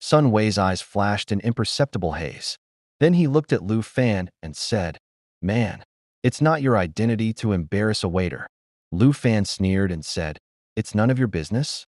Sun Wei's eyes flashed an imperceptible haze. Then he looked at Lu Fan and said, "Man, it's not your identity to embarrass a waiter." Lu Fan sneered and said, "It's none of your business?"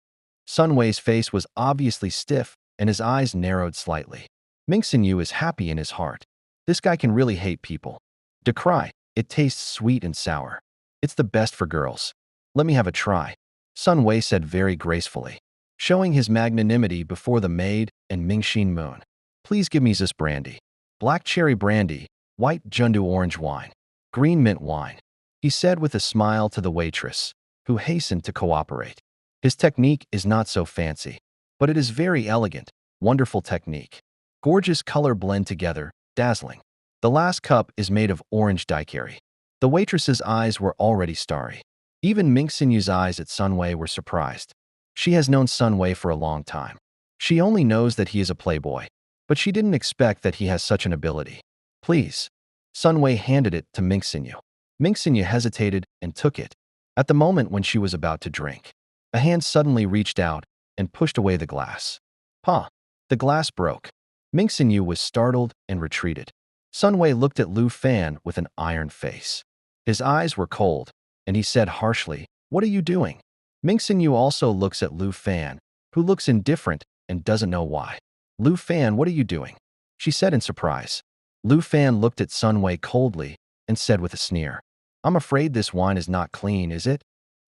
Sun Wei's face was obviously stiff and his eyes narrowed slightly. Ming Xinyu is happy in his heart. This guy can really hate people. Decry, it tastes sweet and sour. It's the best for girls. Let me have a try, Sun Wei said very gracefully, showing his magnanimity before the maid and Mingxin Moon. Please give me this brandy. Black cherry brandy, white jundu orange wine, green mint wine, he said with a smile to the waitress, who hastened to cooperate. His technique is not so fancy, but it is very elegant, wonderful technique. Gorgeous color blend together, dazzling. The last cup is made of orange daiquiri. The waitress's eyes were already starry. Even Ming Xinyu's eyes at Sun Wei were surprised. She has known Sun Wei for a long time. She only knows that he is a playboy, but she didn't expect that he has such an ability. Please. Sun Wei handed it to Ming Xinyu. Ming Xinyu hesitated and took it. At the moment when she was about to drink, a hand suddenly reached out and pushed away the glass. Pa! The glass broke. Ming Xinyu was startled and retreated. Sun Wei looked at Lu Fan with an iron face. His eyes were cold, and he said harshly, "What are you doing?" Ming Xinyu also looks at Lu Fan, who looks indifferent and doesn't know why. "Lu Fan, what are you doing?" she said in surprise. Lu Fan looked at Sun Wei coldly and said with a sneer, "I'm afraid this wine is not clean, is it?"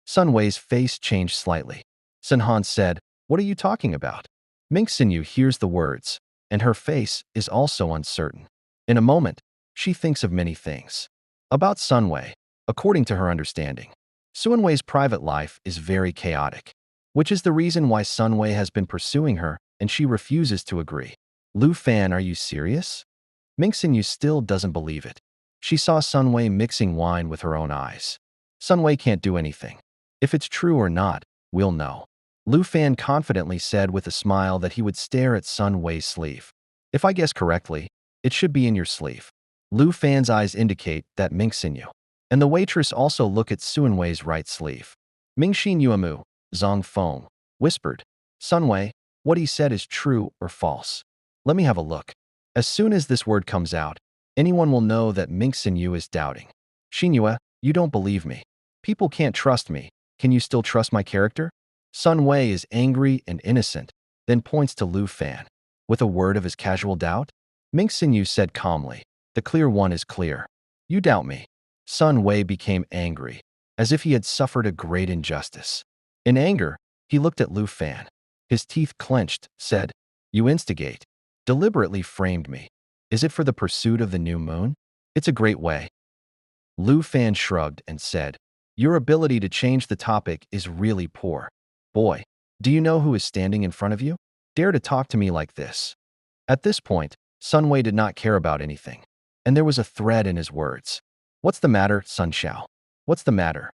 Sun Wei's face changed slightly. Sun Han said, "What are you talking about?" Ming Xinyu hears the words, and her face is also uncertain. In a moment, she thinks of many things. About Sun Wei, according to her understanding, Sun Wei's private life is very chaotic, which is the reason why Sun Wei has been pursuing her and she refuses to agree. Lu Fan, are you serious? Ming Xinyu still doesn't believe it. She saw Sun Wei mixing wine with her own eyes. Sun Wei can't do anything. If it's true or not, we'll know. Lu Fan confidently said with a smile that he would stare at Sun Wei's sleeve. If I guess correctly, it should be in your sleeve. Lu Fan's eyes indicate that Ming Xinyu and the waitress also look at Sun Wei's right sleeve. Mingxin Yuamu, Zhang Feng, whispered, "Sun Wei, what he said is true or false. Let me have a look." As soon as this word comes out, anyone will know that Ming Xinyu is doubting. "Xinyue, you don't believe me. People can't trust me. Can you still trust my character?" Sun Wei is angry and innocent, then points to Lu Fan. With a word of his casual doubt, Ming Xinyu said calmly, "The clear one is clear. You doubt me." Sun Wei became angry, as if he had suffered a great injustice. In anger, he looked at Lu Fan. His teeth clenched, said, "You instigate. Deliberately framed me. Is it for the pursuit of the new moon? It's a great way." Lu Fan shrugged and said, "Your ability to change the topic is really poor. Boy, do you know who is standing in front of you? Dare to talk to me like this." At this point, Sun Wei did not care about anything, and there was a thread in his words. "What's the matter, Sun Xiao? What's the matter?"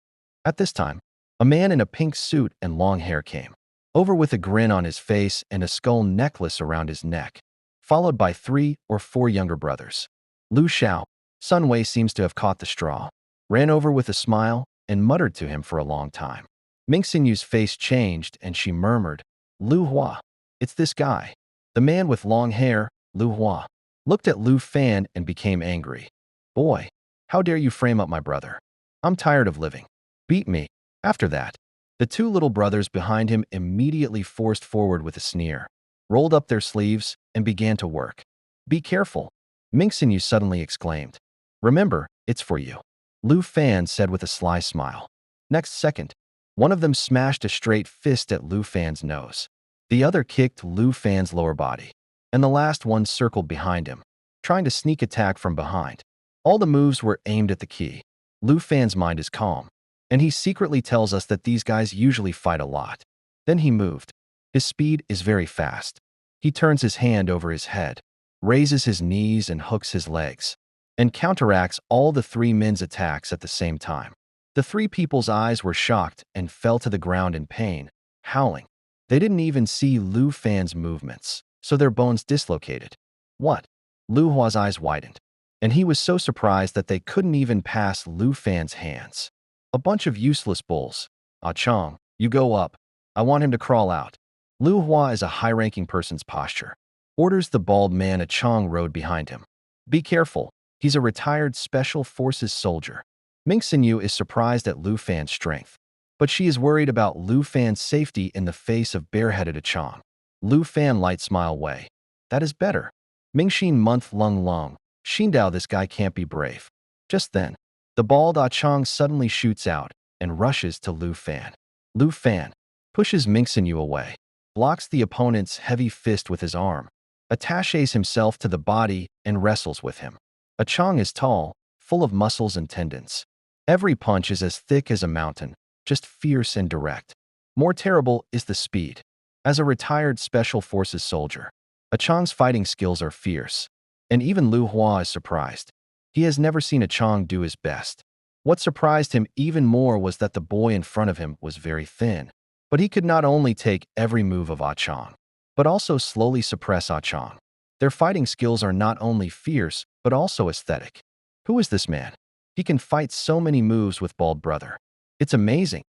At this time, a man in a pink suit and long hair came over with a grin on his face and a skull necklace around his neck, followed by 3 or 4 younger brothers. Lu Xiao, Sun Wei seems to have caught the straw, ran over with a smile and muttered to him for a long time. Ming Xinyu's face changed and she murmured, "Lu Hua, it's this guy." The man with long hair, Lu Hua, looked at Lu Fan and became angry. "Boy, how dare you frame up my brother? I'm tired of living. Beat me." After that, the 2 little brothers behind him immediately forced forward with a sneer, rolled up their sleeves, and began to work. "Be careful," Ming Xinyu suddenly exclaimed. "Remember, it's for you," Lu Fan said with a sly smile. Next second, one of them smashed a straight fist at Lu Fan's nose. The other kicked Lu Fan's lower body, and the last one circled behind him, trying to sneak attack from behind. All the moves were aimed at the key. Lu Fan's mind is calm, and he secretly tells us that these guys usually fight a lot. Then he moved. His speed is very fast. He turns his hand over his head, raises his knees and hooks his legs, and counteracts all the 3 men's attacks at the same time. The 3 people's eyes were shocked and fell to the ground in pain, howling. They didn't even see Lu Fan's movements, so their bones dislocated. "What?" Lu Hua's eyes widened, and he was so surprised that they couldn't even pass Lu Fan's hands. "A bunch of useless bulls. Ah Chong, you go up. I want him to crawl out." Lu Hua is a high-ranking person's posture. Orders the bald man a Chong rode behind him. Be careful, he's a retired Special Forces soldier. Ming Xinyu is surprised at Lu Fan's strength, but she is worried about Lu Fan's safety in the face of bareheaded Chong. Lu Fan light smile way. That is better. Ming Xin month lung lung. Xindao, this guy can't be brave. Just then, the bald Chong suddenly shoots out and rushes to Lu Fan. Lu Fan pushes Ming Xinyu away, blocks the opponent's heavy fist with his arm, attaches himself to the body and wrestles with him. Chong is tall, full of muscles and tendons. Every punch is as thick as a mountain, just fierce and direct. More terrible is the speed. As a retired Special Forces soldier, Chong's fighting skills are fierce, and even Lu Hua is surprised. He has never seen Chong do his best. What surprised him even more was that the boy in front of him was very thin, but he could not only take every move of Chong, but also slowly suppress Chong. Their fighting skills are not only fierce, but also aesthetic. Who is this man? He can fight so many moves with bald brother. It's amazing.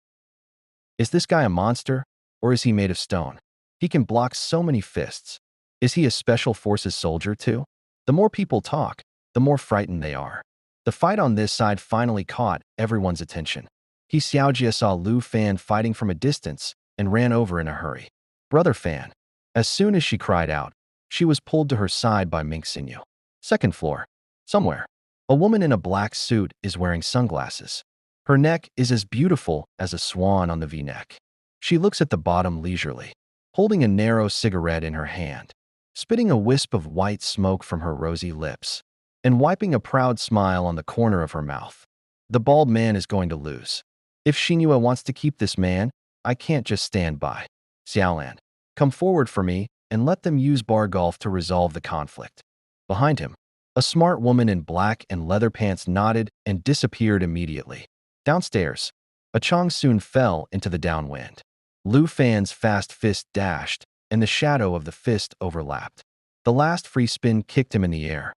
Is this guy a monster, or is he made of stone? He can block so many fists. Is he a Special Forces soldier too? The more people talk, the more frightened they are. The fight on this side finally caught everyone's attention. He Xiaojia saw Lu Fan fighting from a distance and ran over in a hurry. Brother Fan. As soon as she cried out, she was pulled to her side by Ming Xinyu. Second floor. Somewhere. A woman in a black suit is wearing sunglasses. Her neck is as beautiful as a swan on the V-neck. She looks at the bottom leisurely, holding a narrow cigarette in her hand, spitting a wisp of white smoke from her rosy lips, and wiping a proud smile on the corner of her mouth. The bald man is going to lose. If Xinyu wants to keep this man, I can't just stand by. Xiaolan, come forward for me and let them use bar golf to resolve the conflict. Behind him, a smart woman in black and leather pants nodded and disappeared immediately. Downstairs, Chong soon fell into the downwind. Lu Fan's fast fist dashed, and the shadow of the fist overlapped. The last free spin kicked him in the air.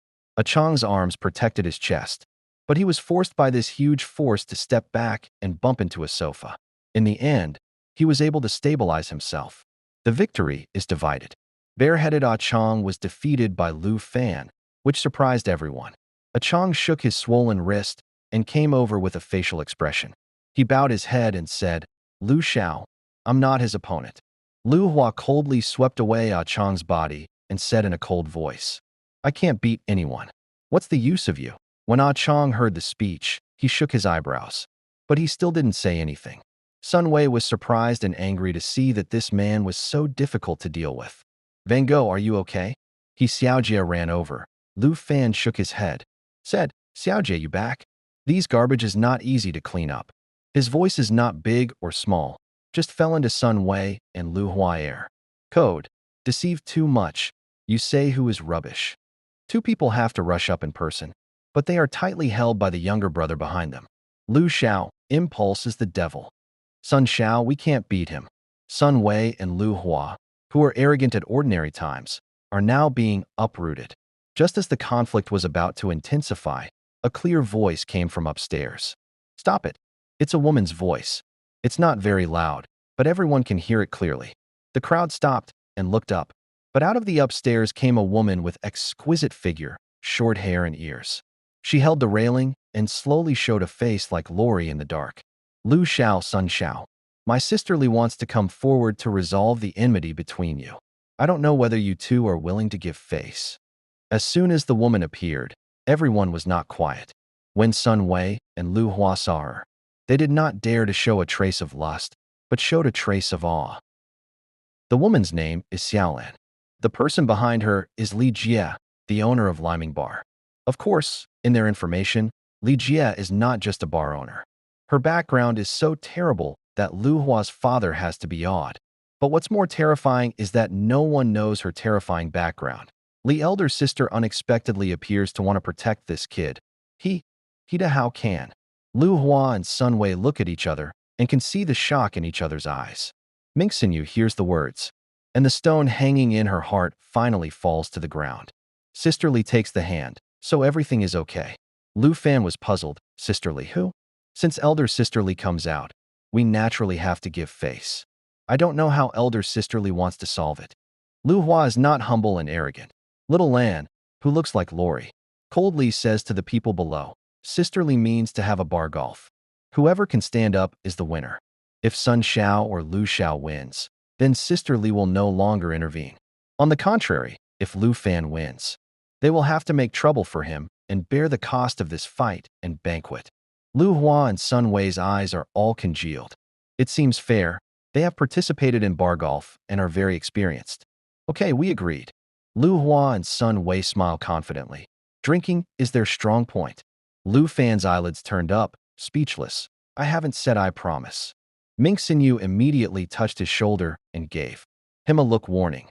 Chong's arms protected his chest, but he was forced by this huge force to step back and bump into a sofa. In the end, he was able to stabilize himself. The victory is divided. Bareheaded Chong was defeated by Lu Fan, which surprised everyone. Chong shook his swollen wrist and came over with a facial expression. He bowed his head and said, Lu Xiao, I'm not his opponent. Lu Hua coldly swept away Chong's body and said in a cold voice, I can't beat anyone. What's the use of you? When Chong heard the speech, he shook his eyebrows, but he still didn't say anything. Sun Wei was surprised and angry to see that this man was so difficult to deal with. Van Gogh, are you okay? He Xiaojia ran over. Lu Fan shook his head, said, Xiaojia, you back? These garbage is not easy to clean up. His voice is not big or small, just fell into Sun Wei and Lu Hua air. Code. Deceived too much. You say who is rubbish. Two people have to rush up in person, but they are tightly held by the younger brother behind them. Lu Xiao, impulse is the devil. Sun Xiao, we can't beat him. Sun Wei and Lu Hua, who were arrogant at ordinary times, are now being uprooted. Just as the conflict was about to intensify, a clear voice came from upstairs. Stop it. It's a woman's voice. It's not very loud, but everyone can hear it clearly. The crowd stopped and looked up, but out of the upstairs came a woman with exquisite figure, short hair and ears. She held the railing and slowly showed a face like Lori in the dark. Lu Xiao, Sun Xiao. My sisterly wants to come forward to resolve the enmity between you. I don't know whether you two are willing to give face. As soon as the woman appeared, everyone was not quiet. When Sun Wei and Lu Hua saw her, they did not dare to show a trace of lust, but showed a trace of awe. The woman's name is Xiaolan. The person behind her is Li Jie, the owner of Liming Bar. Of course, in their information, Li Jie is not just a bar owner. Her background is so terrible that Lu Hua's father has to be awed. But what's more terrifying is that no one knows her terrifying background. Li's elder sister unexpectedly appears to want to protect this kid. How can? Lu Hua and Sun Wei look at each other and can see the shock in each other's eyes. Ming Xinyu hears the words, and the stone hanging in her heart finally falls to the ground. Sisterly takes the hand, so everything is okay. Lu Fan was puzzled. Sisterly who? Since elder Sisterly comes out, we naturally have to give face. I don't know how elder sisterly wants to solve it. Lu Hua is not humble and arrogant. Little Lan, who looks like Lori, coldly says to the people below, sisterly means to have a bar golf. Whoever can stand up is the winner. If Sun Xiao or Lu Xiao wins, then sisterly will no longer intervene. On the contrary, if Lu Fan wins, they will have to make trouble for him and bear the cost of this fight and banquet. Lu Hua and Sun Wei's eyes are all congealed. It seems fair. They have participated in bar golf and are very experienced. Okay, we agreed. Lu Hua and Sun Wei smile confidently. Drinking is their strong point. Lu Fan's eyelids turned up, speechless. I haven't said I promise. Ming Xinyu immediately touched his shoulder and gave him a look warning.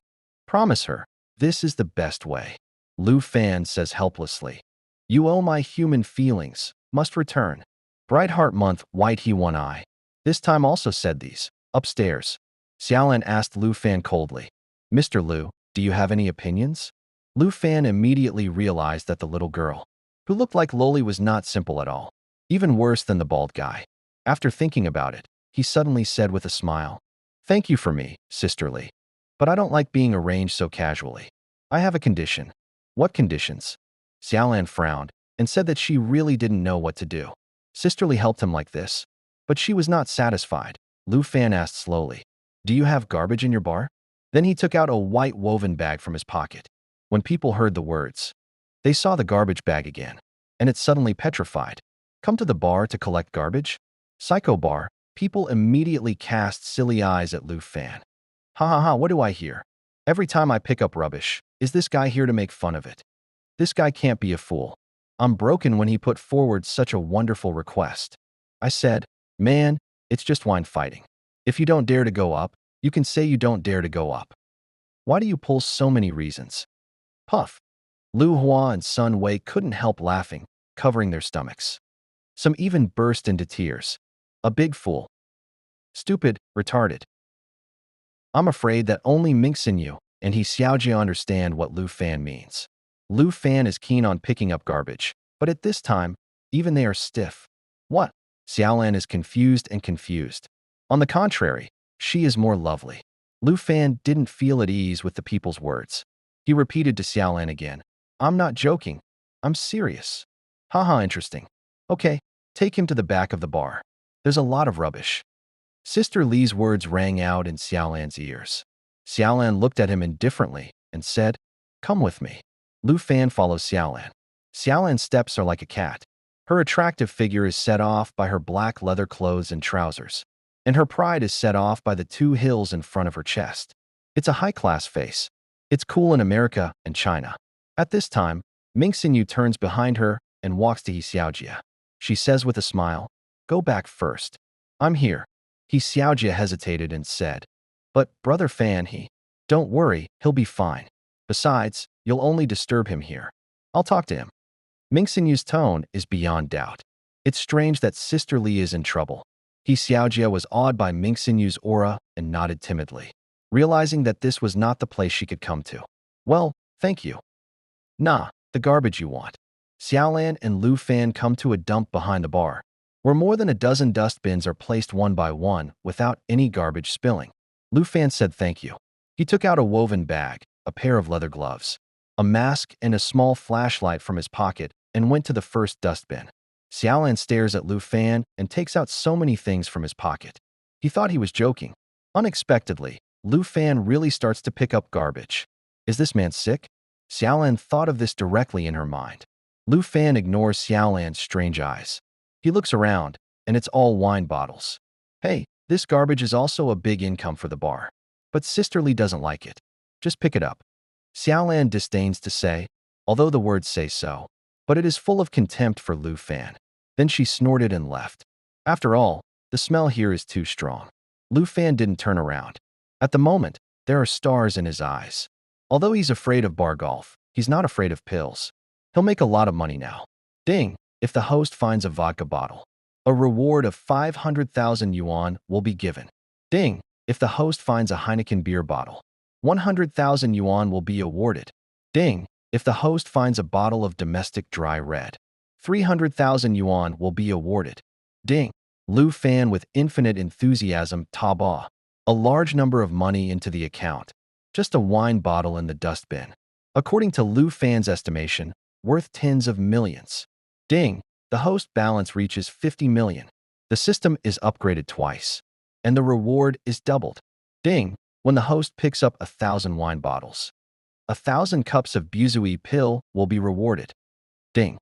Promise her. This is the best way. Lu Fan says helplessly. You owe my human feelings. Must return. Bright Heart Month, White He One Eye. This time also said these. Upstairs. Xiaolan asked Lu Fan coldly. Mr. Lu, do you have any opinions? Lu Fan immediately realized that the little girl, who looked like Loli, was not simple at all. Even worse than the bald guy. After thinking about it, he suddenly said with a smile, Thank you for me, sisterly. But I don't like being arranged so casually. I have a condition. What conditions? Xiaolan frowned and said that she really didn't know what to do. Sisterly helped him like this. But she was not satisfied. Lu Fan asked slowly, Do you have garbage in your bar? Then he took out a white woven bag from his pocket. When people heard the words, they saw the garbage bag again, and it suddenly petrified. Come to the bar to collect garbage? Psycho bar. People immediately cast silly eyes at Lu Fan. Ha ha ha, what do I hear? Every time I pick up rubbish, is this guy here to make fun of it? This guy can't be a fool. I'm broken when he put forward such a wonderful request. I said, Man, it's just wine fighting. If you don't dare to go up, you can say you don't dare to go up. Why do you pull so many reasons? Puff. Lu Hua and Sun Wei couldn't help laughing, covering their stomachs. Some even burst into tears. A big fool. Stupid, retarded. I'm afraid that only Ming Xinyu and he Xiaojia understand what Lu Fan means. Lu Fan is keen on picking up garbage, but at this time, even they are stiff. What? Xiaolan is confused and confused. On the contrary, she is more lovely. Lu Fan didn't feel at ease with the people's words. He repeated to Xiaolan again, I'm not joking. I'm serious. Haha, interesting. Okay, take him to the back of the bar. There's a lot of rubbish. Sister Li's words rang out in Xiaolan's ears. Xiaolan looked at him indifferently and said, Come with me. Lu Fan follows Xiaolan. Xiaolan's steps are like a cat. Her attractive figure is set off by her black leather clothes and trousers, and her pride is set off by the two hills in front of her chest. It's a high-class face. It's cool in America and China. At this time, Ming Xinyu turns behind her and walks to He Xiaojia. She says with a smile, Go back first. I'm here. He Xiaojia hesitated and said, But, Brother Fan, don't worry, he'll be fine. Besides, you'll only disturb him here. I'll talk to him. Ming Xinyu's tone is beyond doubt. It's strange that Sister Li is in trouble. He Xiaojia was awed by Ming Xinyu's aura and nodded timidly, realizing that this was not the place she could come to. Well, thank you. Nah, the garbage you want. Xiaolan and Lu Fan come to a dump behind the bar, where more than a dozen dustbins are placed one by one without any garbage spilling. Lu Fan said thank you. He took out a woven bag, a pair of leather gloves, a mask, and a small flashlight from his pocket and went to the first dustbin. Xiaolan stares at Lu Fan and takes out so many things from his pocket. He thought he was joking. Unexpectedly, Lu Fan really starts to pick up garbage. Is this man sick? Xiaolan thought of this directly in her mind. Lu Fan ignores Xiaolan's strange eyes. He looks around, and it's all wine bottles. Hey, this garbage is also a big income for the bar. But Sister Li doesn't like it. Just pick it up. Xiaolan disdains to say, although the words say so, but it is full of contempt for Lu Fan. Then she snorted and left. After all, the smell here is too strong. Lu Fan didn't turn around. At the moment, there are stars in his eyes. Although he's afraid of bar golf, he's not afraid of pills. He'll make a lot of money now. Ding! If the host finds a vodka bottle, a reward of 500,000 yuan will be given. Ding! If the host finds a Heineken beer bottle, 100,000 yuan will be awarded. Ding! If the host finds a bottle of domestic dry red, 300,000 yuan will be awarded. Ding! Lu Fan with infinite enthusiasm tabaw. A large number of money into the account. Just a wine bottle in the dustbin. According to Lu Fan's estimation, worth tens of millions. Ding! The host balance reaches 50 million. The system is upgraded twice. And the reward is doubled. Ding! When the host picks up 1,000 wine bottles. 1,000 cups of Buzui pill will be rewarded. Ding!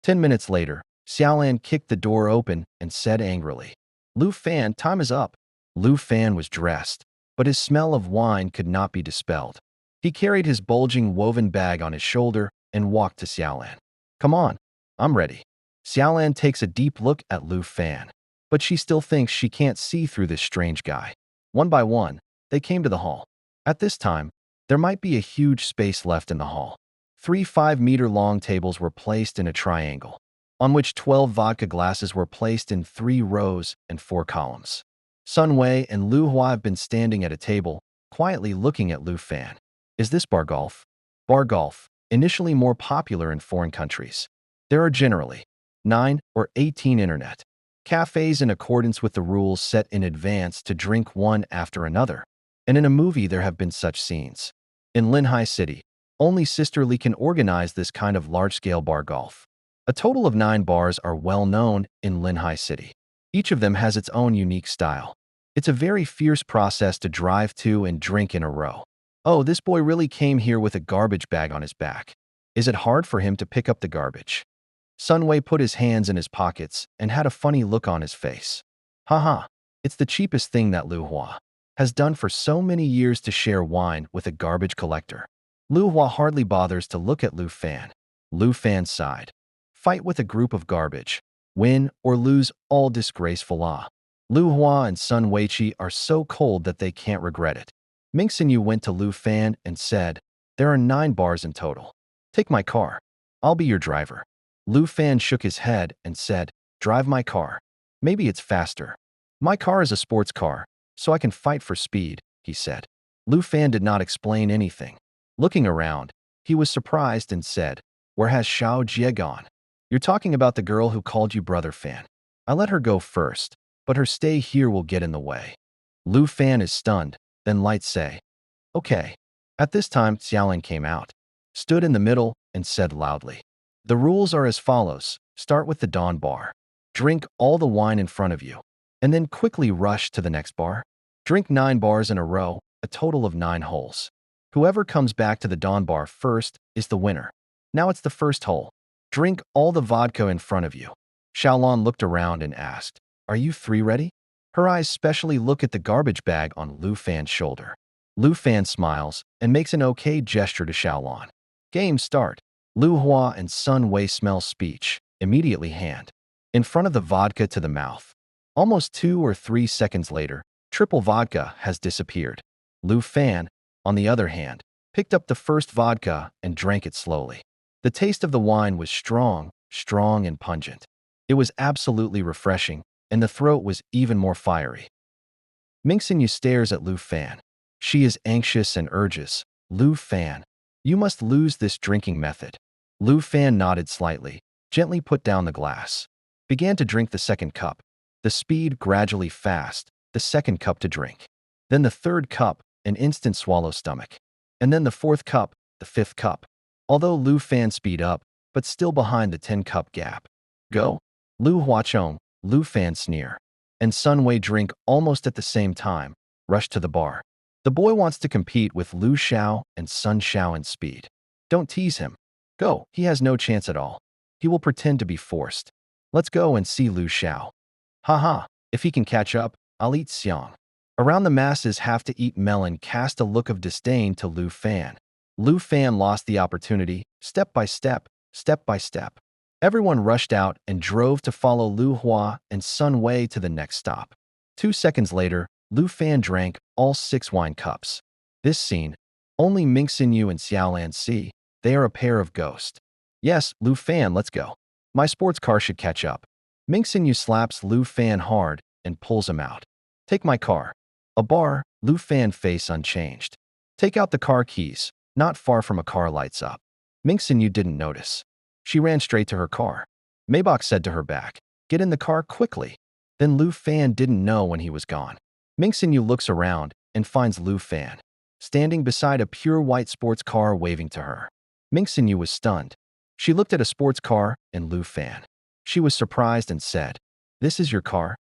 10 minutes later, Xiaolan kicked the door open and said angrily, Lu Fan, time is up. Lu Fan was dressed, but his smell of wine could not be dispelled. He carried his bulging woven bag on his shoulder and walked to Xiaolan. Come on, I'm ready. Xiaolan takes a deep look at Lu Fan, but she still thinks she can't see through this strange guy. One by one, they came to the hall. At this time, there might be a huge space left in the hall. 3 5-meter-long tables were placed in a triangle, on which 12 vodka glasses were placed in 3 rows and 4 columns. Sun Wei and Lu Hua have been standing at a table, quietly looking at Lu Fan. Is this bar golf? Bar golf, initially more popular in foreign countries. There are generally 9 or 18 internet cafes in accordance with the rules set in advance to drink one after another. And in a movie there have been such scenes. In Linhai City, only Sister Lee can organize this kind of large-scale bar golf. A total of 9 bars are well known in Linhai City. Each of them has its own unique style. It's a very fierce process to drive to and drink in a row. Oh, this boy really came here with a garbage bag on his back. Is it hard for him to pick up the garbage? Sun Wei put his hands in his pockets and had a funny look on his face. Haha, it's the cheapest thing that Lu Hua has done for so many years to share wine with a garbage collector. Lu Hua hardly bothers to look at Lu Fan. Lu Fan sighed. Fight with a group of garbage. Win or lose, all disgraceful. Lu Hua and Sun Weiqi are so cold that they can't regret it. Ming Xinyu went to Lu Fan and said, there are 9 bars in total. Take my car. I'll be your driver. Lu Fan shook his head and said, drive my car. Maybe it's faster. My car is a sports car, so I can fight for speed, he said. Lu Fan did not explain anything. Looking around, he was surprised and said, where has Xiao Jie gone? You're talking about the girl who called you Brother Fan. I let her go first, but her stay here will get in the way. Lu Fan is stunned, then Light say, okay. At this time, Xiaolin came out, stood in the middle, and said loudly, the rules are as follows. Start with the Dawn bar. Drink all the wine in front of you, and then quickly rush to the next bar. Drink 9 bars in a row, a total of 9 holes. Whoever comes back to the Dawn bar first is the winner. Now it's the first hole. Drink all the vodka in front of you. Xiaolon looked around and asked, are you 3 ready? Her eyes specially look at the garbage bag on Lu Fan's shoulder. Lu Fan smiles and makes an okay gesture to Xiaolon. Game start. Lu Hua and Sun Wei smell speech, immediately hand in front of the vodka to the mouth. Almost 2 or 3 seconds later, triple vodka has disappeared. Lu Fan, on the other hand, picked up the first vodka and drank it slowly. The taste of the wine was strong and pungent. It was absolutely refreshing, and the throat was even more fiery. Ming Xinyu stares at Lu Fan. She is anxious and urges, Lu Fan, you must lose this drinking method. Lu Fan nodded slightly, gently put down the glass, began to drink the second cup. The speed gradually fast, the second cup to drink. Then the third cup, an instant swallow stomach. And then the fourth cup, the fifth cup. Although Lu Fan speed up, but still behind the 10-cup gap. Go. Lu Huachong, Lu Fan sneer. And Sun Wei drink almost at the same time, rush to the bar. The boy wants to compete with Lu Xiao and Sun Xiao in speed. Don't tease him. Go, he has no chance at all. He will pretend to be forced. Let's go and see Lu Xiao. Haha, if he can catch up, I'll eat Xiang. Around the masses have to eat melon cast a look of disdain to Lu Fan. Lu Fan lost the opportunity, step by step, step by step. Everyone rushed out and drove to follow Lu Hua and Sun Wei to the next stop. 2 seconds later, Lu Fan drank all 6 wine cups. This scene, only Ming Xinyu and Xiaolan see. They are a pair of ghosts. Yes, Lu Fan, let's go. My sports car should catch up. Ming Xinyu slaps Lu Fan hard and pulls him out. Take my car. A bar, Lu Fan face unchanged. Take out the car keys. Not far from a car lights up. Ming Xinyu didn't notice. She ran straight to her car. Maybach said to her back, get in the car quickly. Then Lu Fan didn't know when he was gone. Ming Xinyu looks around and finds Lu Fan standing beside a pure white sports car waving to her. Ming Xinyu was stunned. She looked at a sports car and Lu Fan. She was surprised and said, "This is your car?"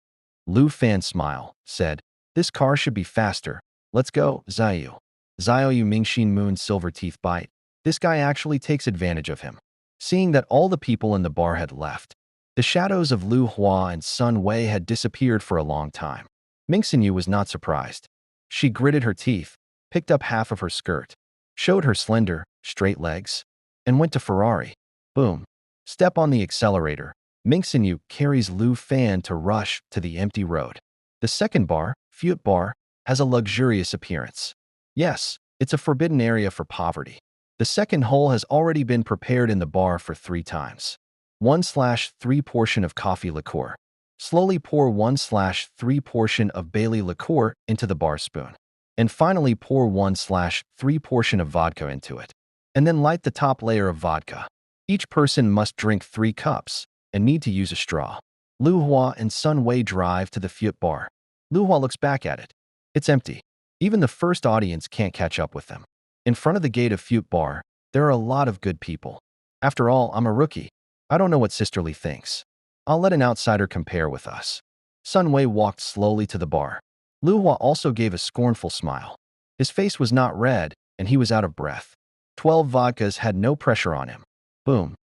Lu Fan smiled, said, "This car should be faster. Let's go, Xiao." Xiao Yu Mingxin Moon's silver teeth bite. This guy actually takes advantage of him. Seeing that all the people in the bar had left, the shadows of Lu Hua and Sun Wei had disappeared for a long time. Ming Xinyu was not surprised. She gritted her teeth, picked up half of her skirt, showed her slender, straight legs, and went to Ferrari. Boom. Step on the accelerator. Ming Xinyu carries Lu Fan to rush to the empty road. The second bar, Fute Bar, has a luxurious appearance. Yes, it's a forbidden area for poverty. The second hole has already been prepared in the bar for 3 times. 1/3 portion of coffee liqueur. Slowly pour 1/3 portion of Bailey liqueur into the bar spoon. And finally pour 1/3 portion of vodka into it. And then light the top layer of vodka. Each person must drink 3 cups and need to use a straw. Lu Hua and Sun Wei drive to the Fute Bar. Lu Hua looks back at it. It's empty. Even the first audience can't catch up with them. In front of the gate of Fute Bar, there are a lot of good people. After all, I'm a rookie. I don't know what Sisterly thinks. I'll let an outsider compare with us. Sun Wei walked slowly to the bar. Lu Hua also gave a scornful smile. His face was not red, and he was out of breath. 12 vodkas had no pressure on him. Boom.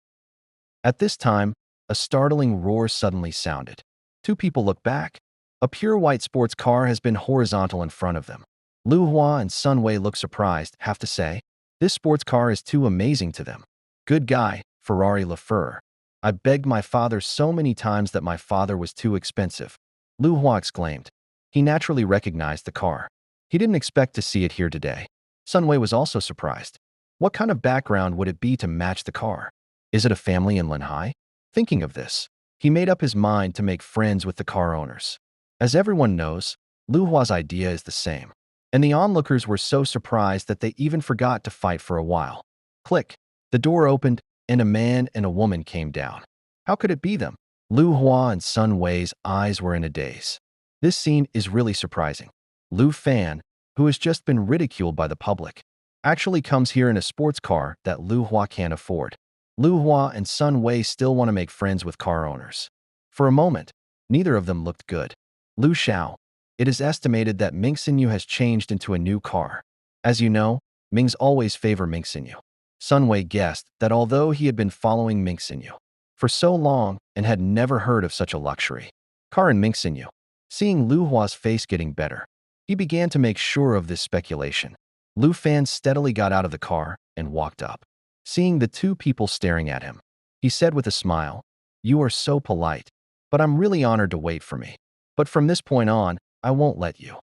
At this time, a startling roar suddenly sounded. 2 people looked back. A pure white sports car has been horizontal in front of them. Lu Hua and Sun Wei look surprised, have to say. This sports car is too amazing to them. Good guy, Ferrari Lafeur. I begged my father so many times that my father was too expensive. Lu Hua exclaimed. He naturally recognized the car. He didn't expect to see it here today. Sun Wei was also surprised. What kind of background would it be to match the car? Is it a family in Linhai? Thinking of this, he made up his mind to make friends with the car owners. As everyone knows, Lu Hua's idea is the same. And the onlookers were so surprised that they even forgot to fight for a while. Click. The door opened, and a man and a woman came down. How could it be them? Lu Hua and Sun Wei's eyes were in a daze. This scene is really surprising. Lu Fan, who has just been ridiculed by the public, actually comes here in a sports car that Lu Hua can't afford. Lu Hua and Sun Wei still want to make friends with car owners. For a moment, neither of them looked good. Lu Xiao. It is estimated that Ming Xinyu has changed into a new car. As you know, Mings always favor Ming Xinyu. Sun Wei guessed that although he had been following Ming Xinyu for so long and had never heard of such a luxury car in Ming Xinyu, seeing Lu Hua's face getting better, he began to make sure of this speculation. Lu Fan steadily got out of the car and walked up. Seeing the 2 people staring at him, he said with a smile, "You are so polite, but I'm really honored to wait for me. But from this point on, I won't let you."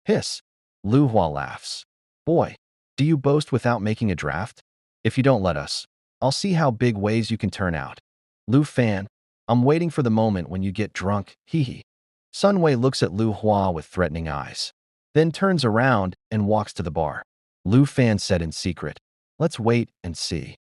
Hiss. Lu Hua laughs. "Boy, do you boast without making a draft? If you don't let us, I'll see how big ways you can turn out." Lu Fan, "I'm waiting for the moment when you get drunk, hee. Sun Wei looks at Lu Hua with threatening eyes, then turns around and walks to the bar. Lu Fan said in secret, "Let's wait and see.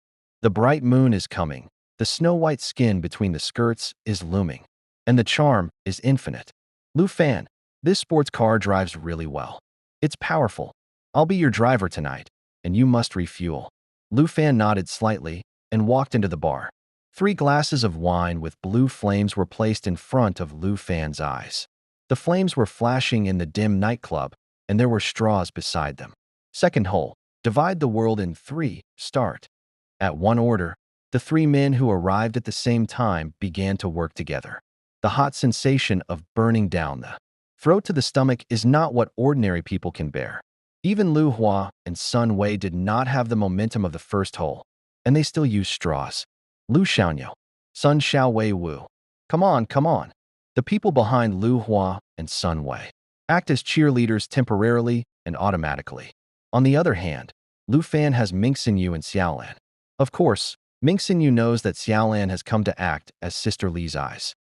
The bright moon is coming, the snow-white skin between the skirts is looming, and the charm is infinite. Lu Fan, this sports car drives really well. It's powerful. I'll be your driver tonight, and you must refuel." Lu Fan nodded slightly and walked into the bar. 3 glasses of wine with blue flames were placed in front of Lu Fan's eyes. The flames were flashing in the dim nightclub, and there were straws beside them. Second hole. Divide the world in 3. Start. At one order, the 3 men who arrived at the same time began to work together. The hot sensation of burning down the throat to the stomach is not what ordinary people can bear. Even Lu Hua and Sun Wei did not have the momentum of the first hole, and they still used straws. Lu Xiaonyo, Sun Xiao Wei Wu. Come on, come on. The people behind Lu Hua and Sun Wei act as cheerleaders temporarily and automatically. On the other hand, Lu Fan has Ming Xinyu and Xiaolan. Of course, Ming Xinyu knows that Xiaolan has come to act as Sister Li's eyes.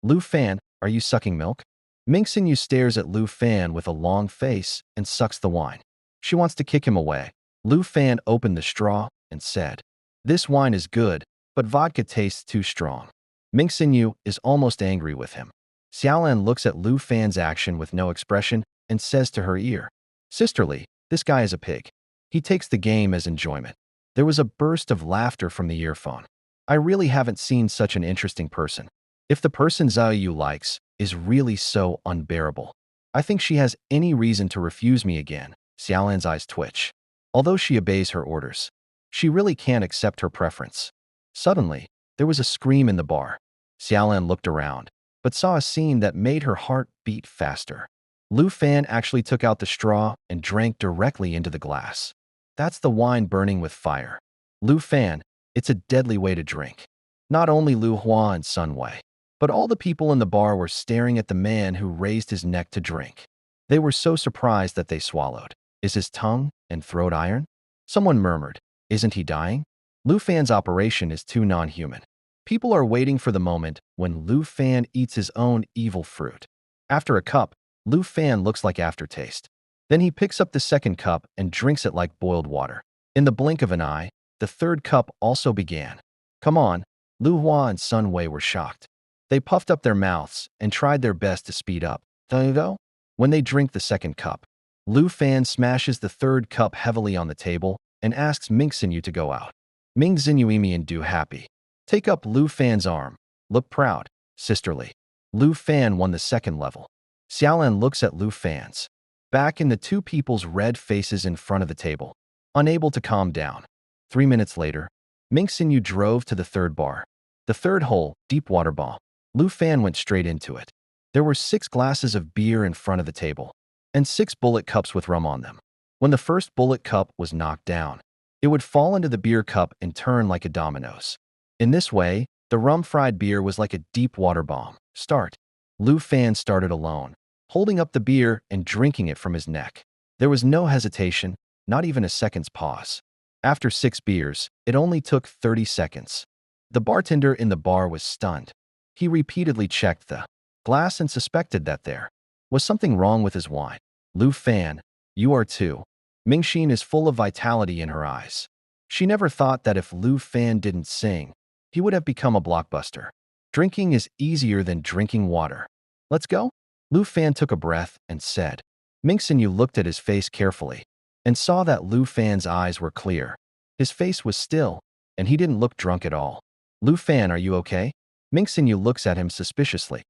Lu Fan, are you sucking milk? Ming Xinyu stares at Lu Fan with a long face and sucks the wine. She wants to kick him away. Lu Fan opened the straw and said, "This wine is good, but vodka tastes too strong." Ming Xinyu is almost angry with him. Xiaolan looks at Lu Fan's action with no expression and says to her ear, "Sisterly, this guy is a pig. He takes the game as enjoyment." There was a burst of laughter from the earphone. I really haven't seen such an interesting person. If the person Xiaoyu likes is really so unbearable, I think she has any reason to refuse me again. Xiaolan's eyes twitch. Although she obeys her orders, she really can't accept her preference. Suddenly, there was a scream in the bar. Xiaolan looked around, but saw a scene that made her heart beat faster. Lu Fan actually took out the straw and drank directly into the glass. That's the wine burning with fire. Lu Fan, it's a deadly way to drink. Not only Lu Hua and Sun Wei, but all the people in the bar were staring at the man who raised his neck to drink. They were so surprised that they swallowed. Is his tongue and throat iron? Someone murmured, "Isn't he dying?" Lu Fan's operation is too non-human. People are waiting for the moment when Lu Fan eats his own evil fruit. After a cup, Lu Fan looks like aftertaste. Then he picks up the second cup and drinks it like boiled water. In the blink of an eye, the third cup also began. Come on, Lu Hua and Sun Wei were shocked. They puffed up their mouths and tried their best to speed up. Though, when they drink the second cup, Lu Fan smashes the third cup heavily on the table and asks Ming Xinyu to go out. Ming Xinyu and do happy. Take up Lu Fan's arm. Look proud, sisterly. Lu Fan won the second level. Xiaolan looks at Lu Fan's back in the two people's red faces in front of the table, unable to calm down. 3 minutes later, Ming Xinyu drove to the third bar. The third hole, deep water bomb. Lu Fan went straight into it. There were 6 glasses of beer in front of the table, and 6 bullet cups with rum on them. When the first bullet cup was knocked down, it would fall into the beer cup and turn like a dominoes. In this way, the rum-fried beer was like a deep water bomb. Start. Lu Fan started alone, holding up the beer and drinking it from his neck. There was no hesitation, not even a second's pause. After 6 beers, it only took 30 seconds. The bartender in the bar was stunned. He repeatedly checked the glass and suspected that there was something wrong with his wine. Lu Fan, you are too. Mingxin is full of vitality in her eyes. She never thought that if Lu Fan didn't sing, he would have become a blockbuster. Drinking is easier than drinking water. Let's go? Lu Fan took a breath and said. Mingxin looked at his face carefully and saw that Lu Fan's eyes were clear. His face was still, and he didn't look drunk at all. Lu Fan, are you okay? Mingxin looks at him suspiciously.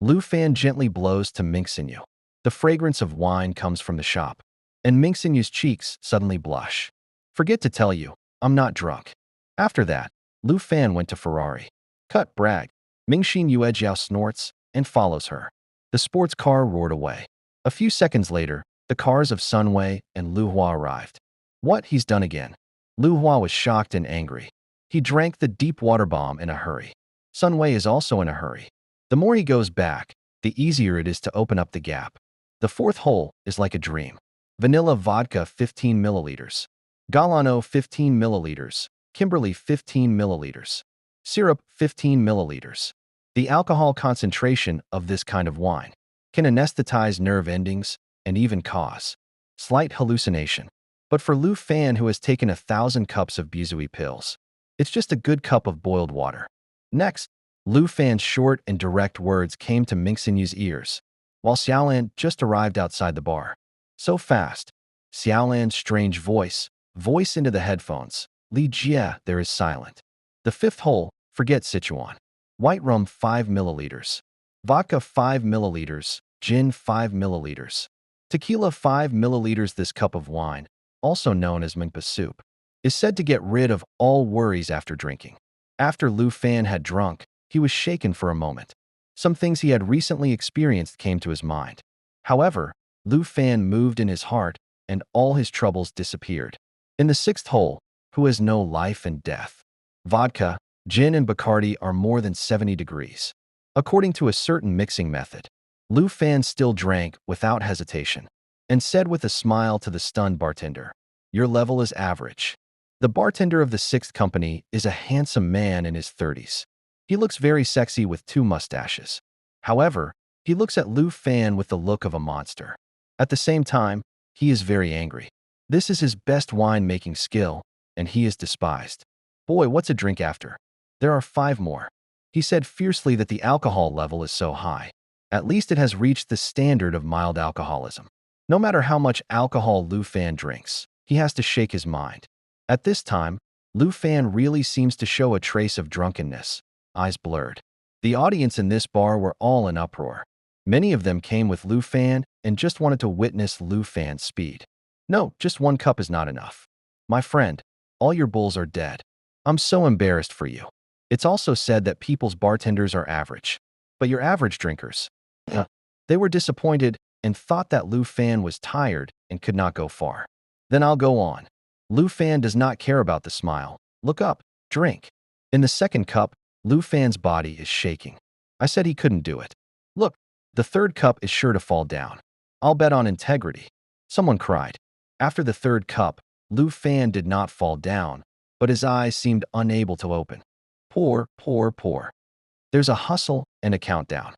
Lu Fan gently blows to Mingxin. The fragrance of wine comes from the shop, and Mingxin's cheeks suddenly blush. Forget to tell you, I'm not drunk. After that, Lu Fan went to Ferrari. Cut brag. Mingxin Yuejiao snorts and follows her. The sports car roared away. A few seconds later, the cars of Sun Wei and Lu Hua arrived. What, he's done again? Lu Hua was shocked and angry. He drank the deep water bomb in a hurry. Sun Wei is also in a hurry. The more he goes back, the easier it is to open up the gap. The fourth hole is like a dream. Vanilla vodka 15 milliliters. Galano 15 milliliters. Kimberly 15 milliliters. Syrup 15 milliliters. The alcohol concentration of this kind of wine can anesthetize nerve endings and even cause slight hallucination. But for Lu Fan, who has taken 1,000 cups of Bizui pills, it's just a good cup of boiled water. Next, Lu Fan's short and direct words came to Mingxin's ears, while Xiaolan just arrived outside the bar. So fast. Xiaolan's strange voice into the headphones. Li Jie, there is silent. The fifth hole, forget Sichuan. White rum 5 milliliters. Vodka 5 milliliters. Gin 5 milliliters. Tequila 5 milliliters. This cup of wine, also known as Mangpa soup, is said to get rid of all worries after drinking. After Lu Fan had drunk, he was shaken for a moment. Some things he had recently experienced came to his mind. However, Lu Fan moved in his heart, and all his troubles disappeared. In the sixth hole, who has no life and death? Vodka, gin and Bacardi are more than 70 degrees. According to a certain mixing method, Lu Fan still drank without hesitation and said with a smile to the stunned bartender, "Your level is average." The bartender of the sixth company is a handsome man in his 30s. He looks very sexy with 2 mustaches. However, he looks at Lu Fan with the look of a monster. At the same time, he is very angry. This is his best wine-making skill, and he is despised. Boy, what's a drink after? There are 5 more. He said fiercely that the alcohol level is so high. At least it has reached the standard of mild alcoholism. No matter how much alcohol Lu Fan drinks, he has to shake his mind. At this time, Lu Fan really seems to show a trace of drunkenness, eyes blurred. The audience in this bar were all in uproar. Many of them came with Lu Fan and just wanted to witness Lu Fan's speed. No, just one cup is not enough. My friend, all your bulls are dead. I'm so embarrassed for you. It's also said that people's bartenders are average. But your average drinkers. They were disappointed and thought that Lu Fan was tired and could not go far. Then I'll go on. Lu Fan does not care about the smile. Look up, drink. In the second cup, Lu Fan's body is shaking. I said he couldn't do it. Look, the third cup is sure to fall down. I'll bet on integrity. Someone cried. After the third cup, Lu Fan did not fall down, but his eyes seemed unable to open. Pour, pour, pour. There's a hustle and a countdown.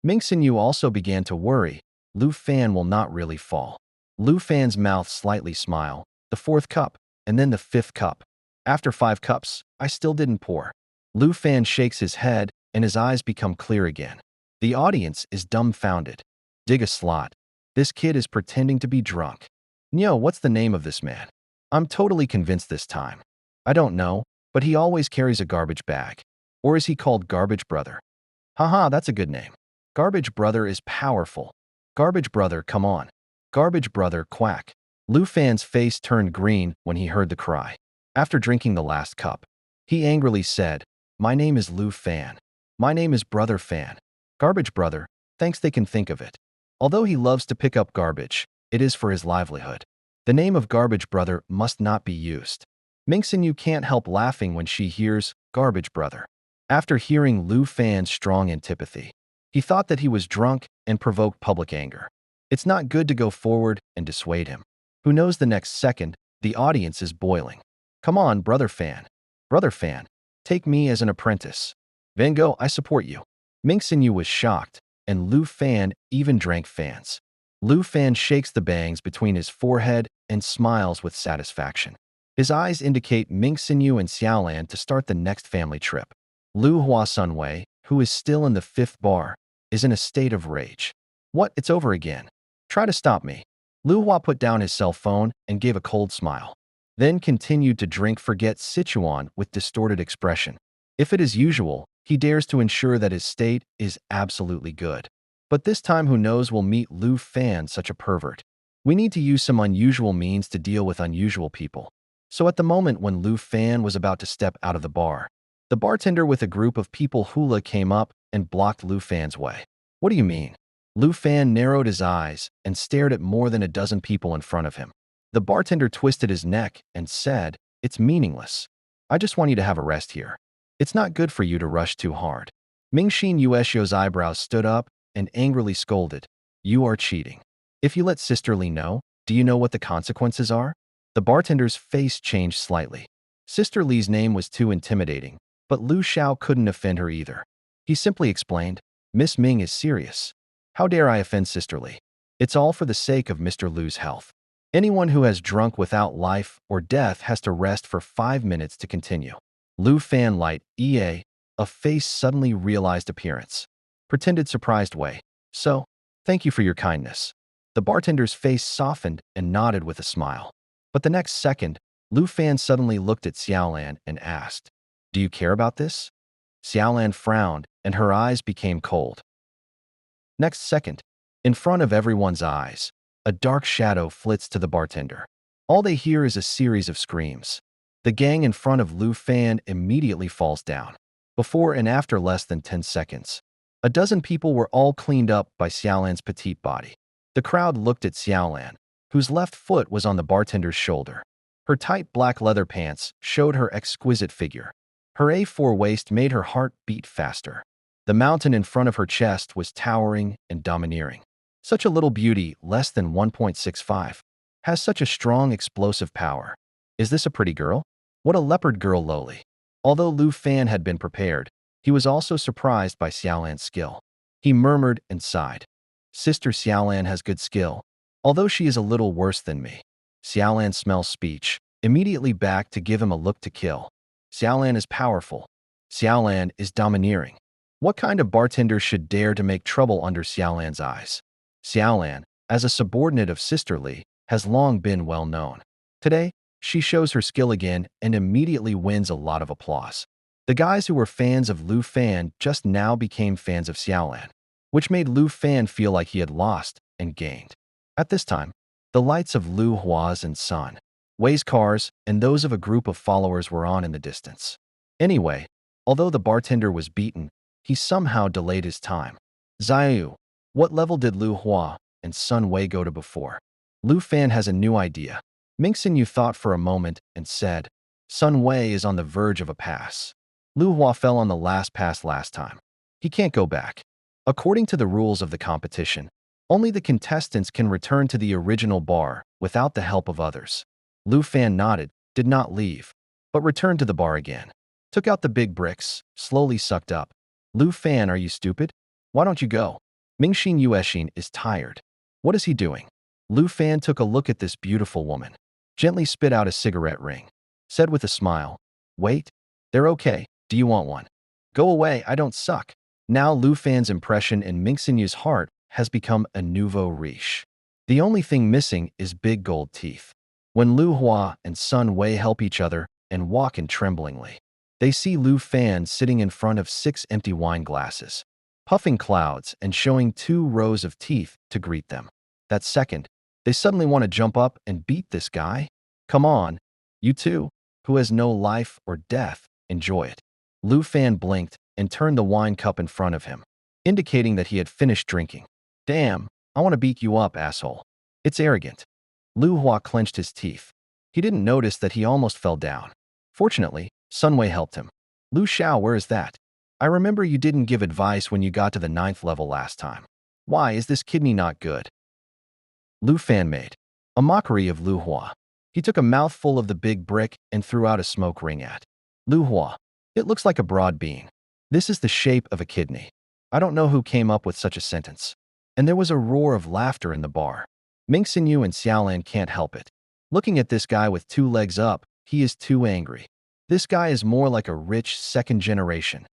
Ming Xinyu also began to worry. Lu Fan will not really fall. Lu Fan's mouth slightly smiled. The fourth cup, and then the fifth cup. After 5 cups, I still didn't pour. Lu Fan shakes his head, and his eyes become clear again. The audience is dumbfounded. Dig a slot. This kid is pretending to be drunk. Nyo, what's the name of this man? I'm totally convinced this time. I don't know, but he always carries a garbage bag. Or is he called Garbage Brother? Haha, that's a good name. Garbage Brother is powerful. Garbage Brother, come on. Garbage Brother, quack. Lu Fan's face turned green when he heard the cry. After drinking the last cup, he angrily said, My name is Lu Fan. My name is Brother Fan. Garbage Brother, thanks they can think of it. Although he loves to pick up garbage, it is for his livelihood. The name of Garbage Brother must not be used. Ming Xinyu can't help laughing when she hears Garbage Brother. After hearing Lu Fan's strong antipathy, he thought that he was drunk and provoked public anger. It's not good to go forward and dissuade him. Who knows the next second, the audience is boiling. Come on, Brother Fan. Brother Fan, take me as an apprentice. Van Gogh, I support you. Ming Xinyu was shocked, and Lu Fan even drank fans. Lu Fan shakes the bangs between his forehead and smiles with satisfaction. His eyes indicate Ming Xinyu and Xiaolan to start the next family trip. Lu Hua Sunwei, who is still in the 5th bar, is in a state of rage. What? It's over again. Try to stop me. Lu Hua put down his cell phone and gave a cold smile. Then continued to drink Forget Sichuan with distorted expression. If it is usual, he dares to ensure that his state is absolutely good. But this time who knows will meet Lu Fan, such a pervert. We need to use some unusual means to deal with unusual people. So at the moment when Lu Fan was about to step out of the bar, the bartender with a group of people hula came up and blocked Lu Fan's way. What do you mean? Lu Fan narrowed his eyes and stared at more than a dozen people in front of him. The bartender twisted his neck and said, It's meaningless. I just want you to have a rest here. It's not good for you to rush too hard. Ming Xin Yueshio's eyebrows stood up and angrily scolded, You are cheating. If you let Sister Li know, do you know what the consequences are? The bartender's face changed slightly. Sister Li's name was too intimidating, but Lu Xiao couldn't offend her either. He simply explained, Miss Ming is serious. How dare I offend Sister Li? It's all for the sake of Mr. Lu's health. Anyone who has drunk without life or death has to rest for 5 minutes to continue. Lu Fan light, EA, a face suddenly realized appearance. Pretended surprised way. So, thank you for your kindness. The bartender's face softened and nodded with a smile. But the next second, Lu Fan suddenly looked at Xiaolan and asked, Do you care about this? Xiaolan frowned and her eyes became cold. Next second, in front of everyone's eyes, a dark shadow flits to the bartender. All they hear is a series of screams. The gang in front of Lu Fan immediately falls down. Before and after less than 10 seconds, a dozen people were all cleaned up by Xiaolan's petite body. The crowd looked at Xiaolan, whose left foot was on the bartender's shoulder. Her tight black leather pants showed her exquisite figure. Her A4 waist made her heart beat faster. The mountain in front of her chest was towering and domineering. Such a little beauty, less than 1.65, has such a strong explosive power. Is this a pretty girl? What a leopard girl lowly. Although Lu Fan had been prepared, he was also surprised by Xiaolan's skill. He murmured and sighed. Sister Xiaolan has good skill, although she is a little worse than me. Xiaolan smells speech, immediately back to give him a look to kill. Xiaolan is powerful. Xiaolan is domineering. What kind of bartender should dare to make trouble under Xiaolan's eyes? Xiaolan, as a subordinate of Sister Li, has long been well known. Today, she shows her skill again and immediately wins a lot of applause. The guys who were fans of Lu Fan just now became fans of Xiaolan, which made Lu Fan feel like he had lost and gained. At this time, the lights of Lu Hua's and Sun Wei's cars and those of a group of followers were on in the distance. Anyway, although the bartender was beaten, he somehow delayed his time. Xiao, what level did Lu Hua and Sun Wei go to before? Lu Fan has a new idea. Mingxin Yu thought for a moment and said, Sun Wei is on the verge of a pass. Lu Hua fell on the last pass last time. He can't go back. According to the rules of the competition, only the contestants can return to the original bar without the help of others. Lu Fan nodded, did not leave, but returned to the bar again. Took out the big bricks, slowly sucked up. Lu Fan, are you stupid? Why don't you go? Mingxin Yuexin is tired. What is he doing? Lu Fan took a look at this beautiful woman. Gently spit out a cigarette ring. Said with a smile, wait, they're okay. Do you want one? Go away, I don't suck. Now Lu Fan's impression in Mingxin Yu's heart has become a nouveau riche. The only thing missing is big gold teeth. When Lu Hua and Sun Wei help each other and walk in tremblingly, they see Lu Fan sitting in front of 6 empty wine glasses, puffing clouds and showing 2 rows of teeth to greet them. That second, they suddenly want to jump up and beat this guy? Come on, you two, who has no life or death, enjoy it. Lu Fan blinked and turned the wine cup in front of him, indicating that he had finished drinking. Damn, I want to beat you up, asshole. It's arrogant. Lu Hua clenched his teeth. He didn't notice that he almost fell down. Fortunately, Sun Wei helped him. Lu Xiao, where is that? I remember you didn't give advice when you got to the 9th level last time. Why is this kidney not good? Lu Fan made a mockery of Lu Hua. He took a mouthful of the big brick and threw out a smoke ring at Lu Hua. It looks like a broad bean. This is the shape of a kidney. I don't know who came up with such a sentence. And there was a roar of laughter in the bar. Mingxin Yu and Xiaolan can't help it. Looking at this guy with 2 legs up, he is too angry. This guy is more like a rich second generation.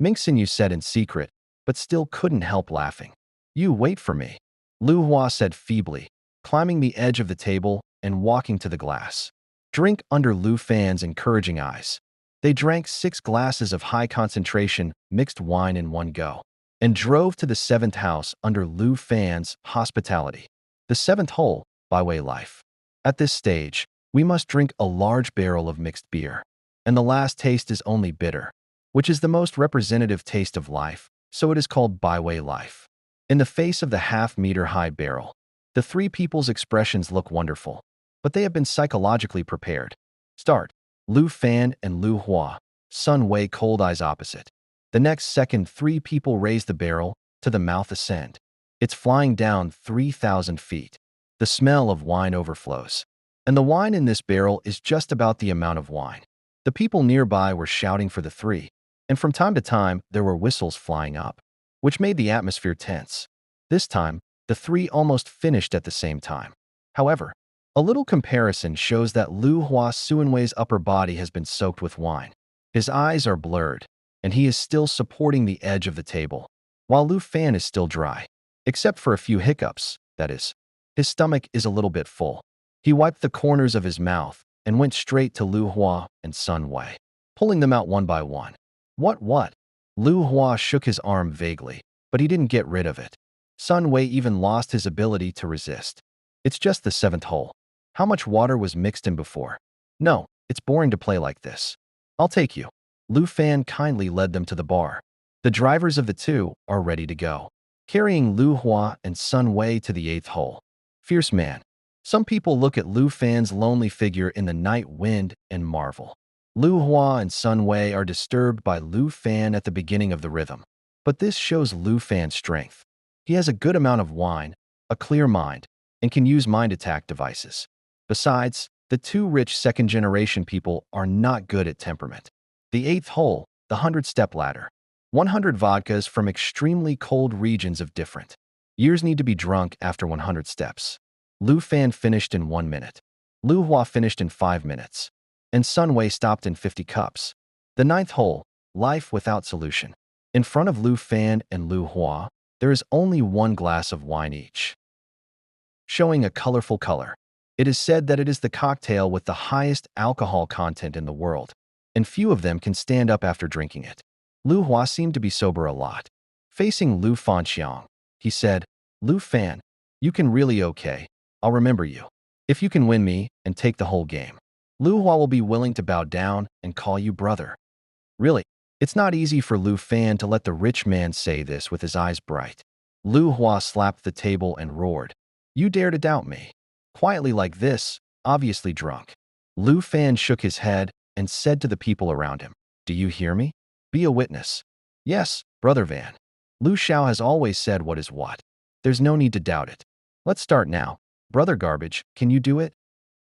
Mingxin Yu said in secret, but still couldn't help laughing. You wait for me. Lu Hua said feebly, climbing the edge of the table and walking to the glass. Drink under Lu Fan's encouraging eyes. They drank 6 glasses of high-concentration mixed wine in one go, and drove to the 7th house under Lu Fan's hospitality. The 7th hole, Baiwei life. At this stage, we must drink a large barrel of mixed beer, and the last taste is only bitter, which is the most representative taste of life, so it is called Baiwei life. In the face of the half-meter-high barrel, the 3 people's expressions look wonderful, but they have been psychologically prepared. Start. Lu Fan and Lu Hua, Sun Wei cold eyes opposite. The next second 3 people raise the barrel, to the mouth ascend. It's flying down 3,000 feet. The smell of wine overflows. And the wine in this barrel is just about the amount of wine. The people nearby were shouting for the 3, and from time to time there were whistles flying up, which made the atmosphere tense. This time, the 3 almost finished at the same time. However, a little comparison shows that Lu Hua Suanwei's upper body has been soaked with wine. His eyes are blurred, and he is still supporting the edge of the table, while Lu Fan is still dry, except for a few hiccups, that is. His stomach is a little bit full. He wiped the corners of his mouth and went straight to Lu Hua and Sun Wei, pulling them out one by one. What? Lu Hua shook his arm vaguely, but he didn't get rid of it. Sun Wei even lost his ability to resist. It's just the 7th hole. How much water was mixed in before? No, it's boring to play like this. I'll take you. Lu Fan kindly led them to the bar. The drivers of the 2 are ready to go, carrying Lu Hua and Sun Wei to the 8th hole. Fierce man. Some people look at Lu Fan's lonely figure in the night wind and marvel. Lu Hua and Sun Wei are disturbed by Lu Fan at the beginning of the rhythm, but this shows Lu Fan's strength. He has a good amount of wine, a clear mind, and can use mind attack devices. Besides, the 2 rich second-generation people are not good at temperament. The 8th hole, the 100-step ladder. 100 vodkas from extremely cold regions of different years need to be drunk after 100 steps. Lu Fan finished in 1 minute. Lu Hua finished in 5 minutes. And Sun Wei stopped in 50 cups. The 9th hole, life without solution. In front of Lu Fan and Lu Hua, there is only one glass of wine each, showing a colorful color. It is said that it is the cocktail with the highest alcohol content in the world, and few of them can stand up after drinking it. Lu Hua seemed to be sober a lot. Facing Lu Fanxiang, he said, Lu Fan, you can really okay. I'll remember you. If you can win me and take the whole game, Lu Hua will be willing to bow down and call you brother. Really, it's not easy for Lu Fan to let the rich man say this with his eyes bright. Lu Hua slapped the table and roared, You dare to doubt me? Quietly like this, obviously drunk. Lu Fan shook his head and said to the people around him, Do you hear me? Be a witness. Yes, Brother Van. Lu Xiao has always said what is what. There's no need to doubt it. Let's start now. Brother Garbage, can you do it?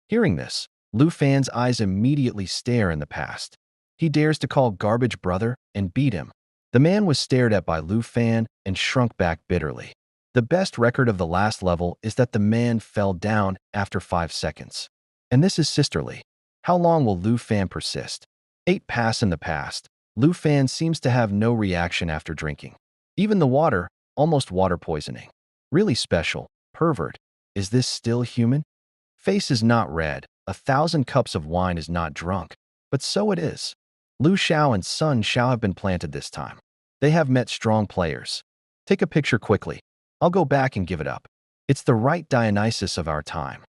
Hearing this, Lu Fan's eyes immediately stare in the past. He dares to call Garbage brother and beat him. The man was stared at by Lu Fan and shrunk back bitterly. The best record of the last level is that the man fell down after 5 seconds. And this is sisterly. How long will Lu Fan persist? 8 pass in the past. Lu Fan seems to have no reaction after drinking. Even the water, almost water poisoning. Really special. Pervert. Is this still human? Face is not red. 1,000 cups of wine is not drunk. But so it is. Lu Xiao and Sun Xiao have been planted this time. They have met strong players. Take a picture quickly. I'll go back and give it up. It's the right Dionysus of our time.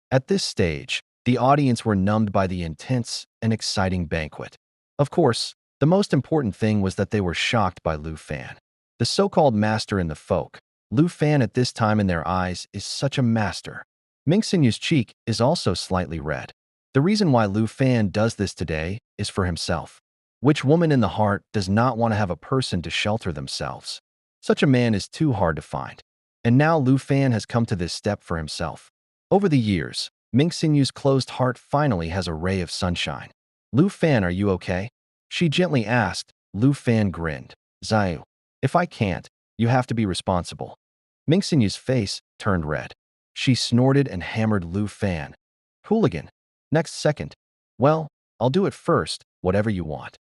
At this stage, the audience were numbed by the intense and exciting banquet. Of course, the most important thing was that they were shocked by Lu Fan. The so-called master in the folk, Lu Fan at this time in their eyes is such a master. Ming Sinyu's cheek is also slightly red. The reason why Lu Fan does this today is for himself. Which woman in the heart does not want to have a person to shelter themselves? Such a man is too hard to find. And now Lu Fan has come to this step for himself. Over the years, Ming Sinyu's closed heart finally has a ray of sunshine. Lu Fan, are you okay? She gently asked. Lu Fan grinned. Zai, if I can't, you have to be responsible. Ming Sinyu's face turned red. She snorted and hammered Lu Fan. Hooligan. Next second. Well, I'll do it first, whatever you want.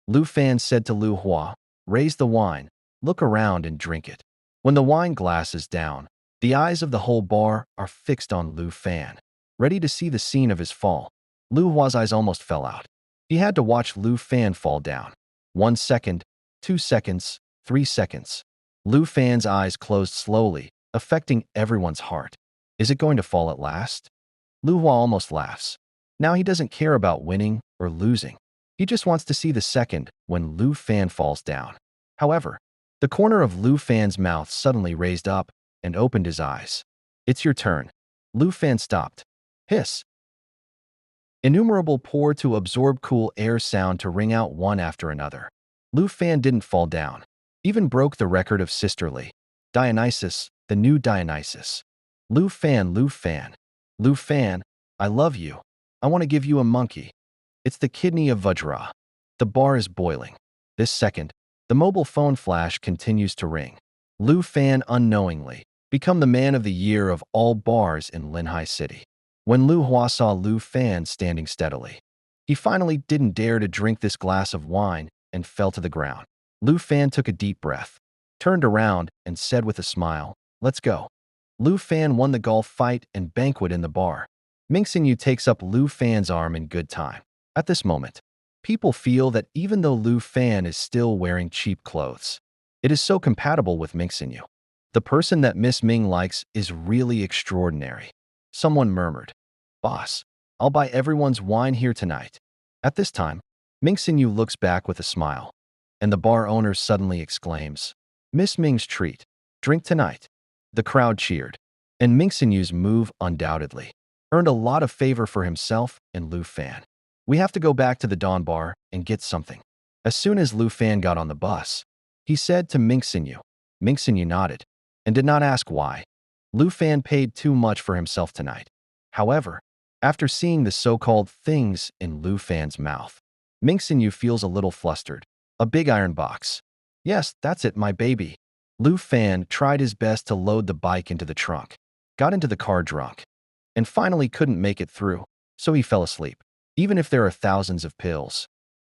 Lu Fan said to Lu Hua, Raise the wine, look around and drink it. When the wine glass is down, the eyes of the whole bar are fixed on Lu Fan, ready to see the scene of his fall. Lu Hua's eyes almost fell out. He had to watch Lu Fan fall down. 1 second, 2 seconds, 3 seconds. Lu Fan's eyes closed slowly, affecting everyone's heart. Is it going to fall at last? Lu Hua almost laughs. Now he doesn't care about winning or losing. He just wants to see the second when Lu Fan falls down. However, the corner of Lu Fan's mouth suddenly raised up and opened his eyes. It's your turn. Lu Fan stopped. Hiss. Innumerable pour to absorb cool air sound to ring out one after another. Lu Fan didn't fall down. Even broke the record of sisterly. Dionysus, the new Dionysus. Lu Fan, Lu Fan. Lu Fan, I love you. I want to give you a monkey. It's the kidney of Vajra. The bar is boiling. This second, the mobile phone flash continues to ring. Lu Fan unknowingly become the man of the year of all bars in Linhai City. When Lu Hua saw Lu Fan standing steadily, he finally didn't dare to drink this glass of wine and fell to the ground. Lu Fan took a deep breath, turned around and said with a smile, Let's go. Lu Fan won the golf fight and banquet in the bar. Ming Xinyu takes up Lu Fan's arm in good time. At this moment, people feel that even though Lu Fan is still wearing cheap clothes, it is so compatible with Ming Xinyu. The person that Miss Ming likes is really extraordinary. Someone murmured, Boss, I'll buy everyone's wine here tonight. At this time, Ming Xinyu looks back with a smile, and the bar owner suddenly exclaims, Miss Ming's treat, drink tonight. The crowd cheered, and Ming Xinyu's move undoubtedly earned a lot of favor for himself and Lu Fan. We have to go back to the Dawn Bar and get something. As soon as Lu Fan got on the bus, he said to Ming Xinyu. Ming Xinyu nodded and did not ask why. Lu Fan paid too much for himself tonight. However, after seeing the so-called things in Lu Fan's mouth, Ming Xinyu feels a little flustered. A big iron box. Yes, that's it, my baby. Lu Fan tried his best to load the bike into the trunk, got into the car drunk, and finally couldn't make it through, so he fell asleep. Even if there are thousands of pills,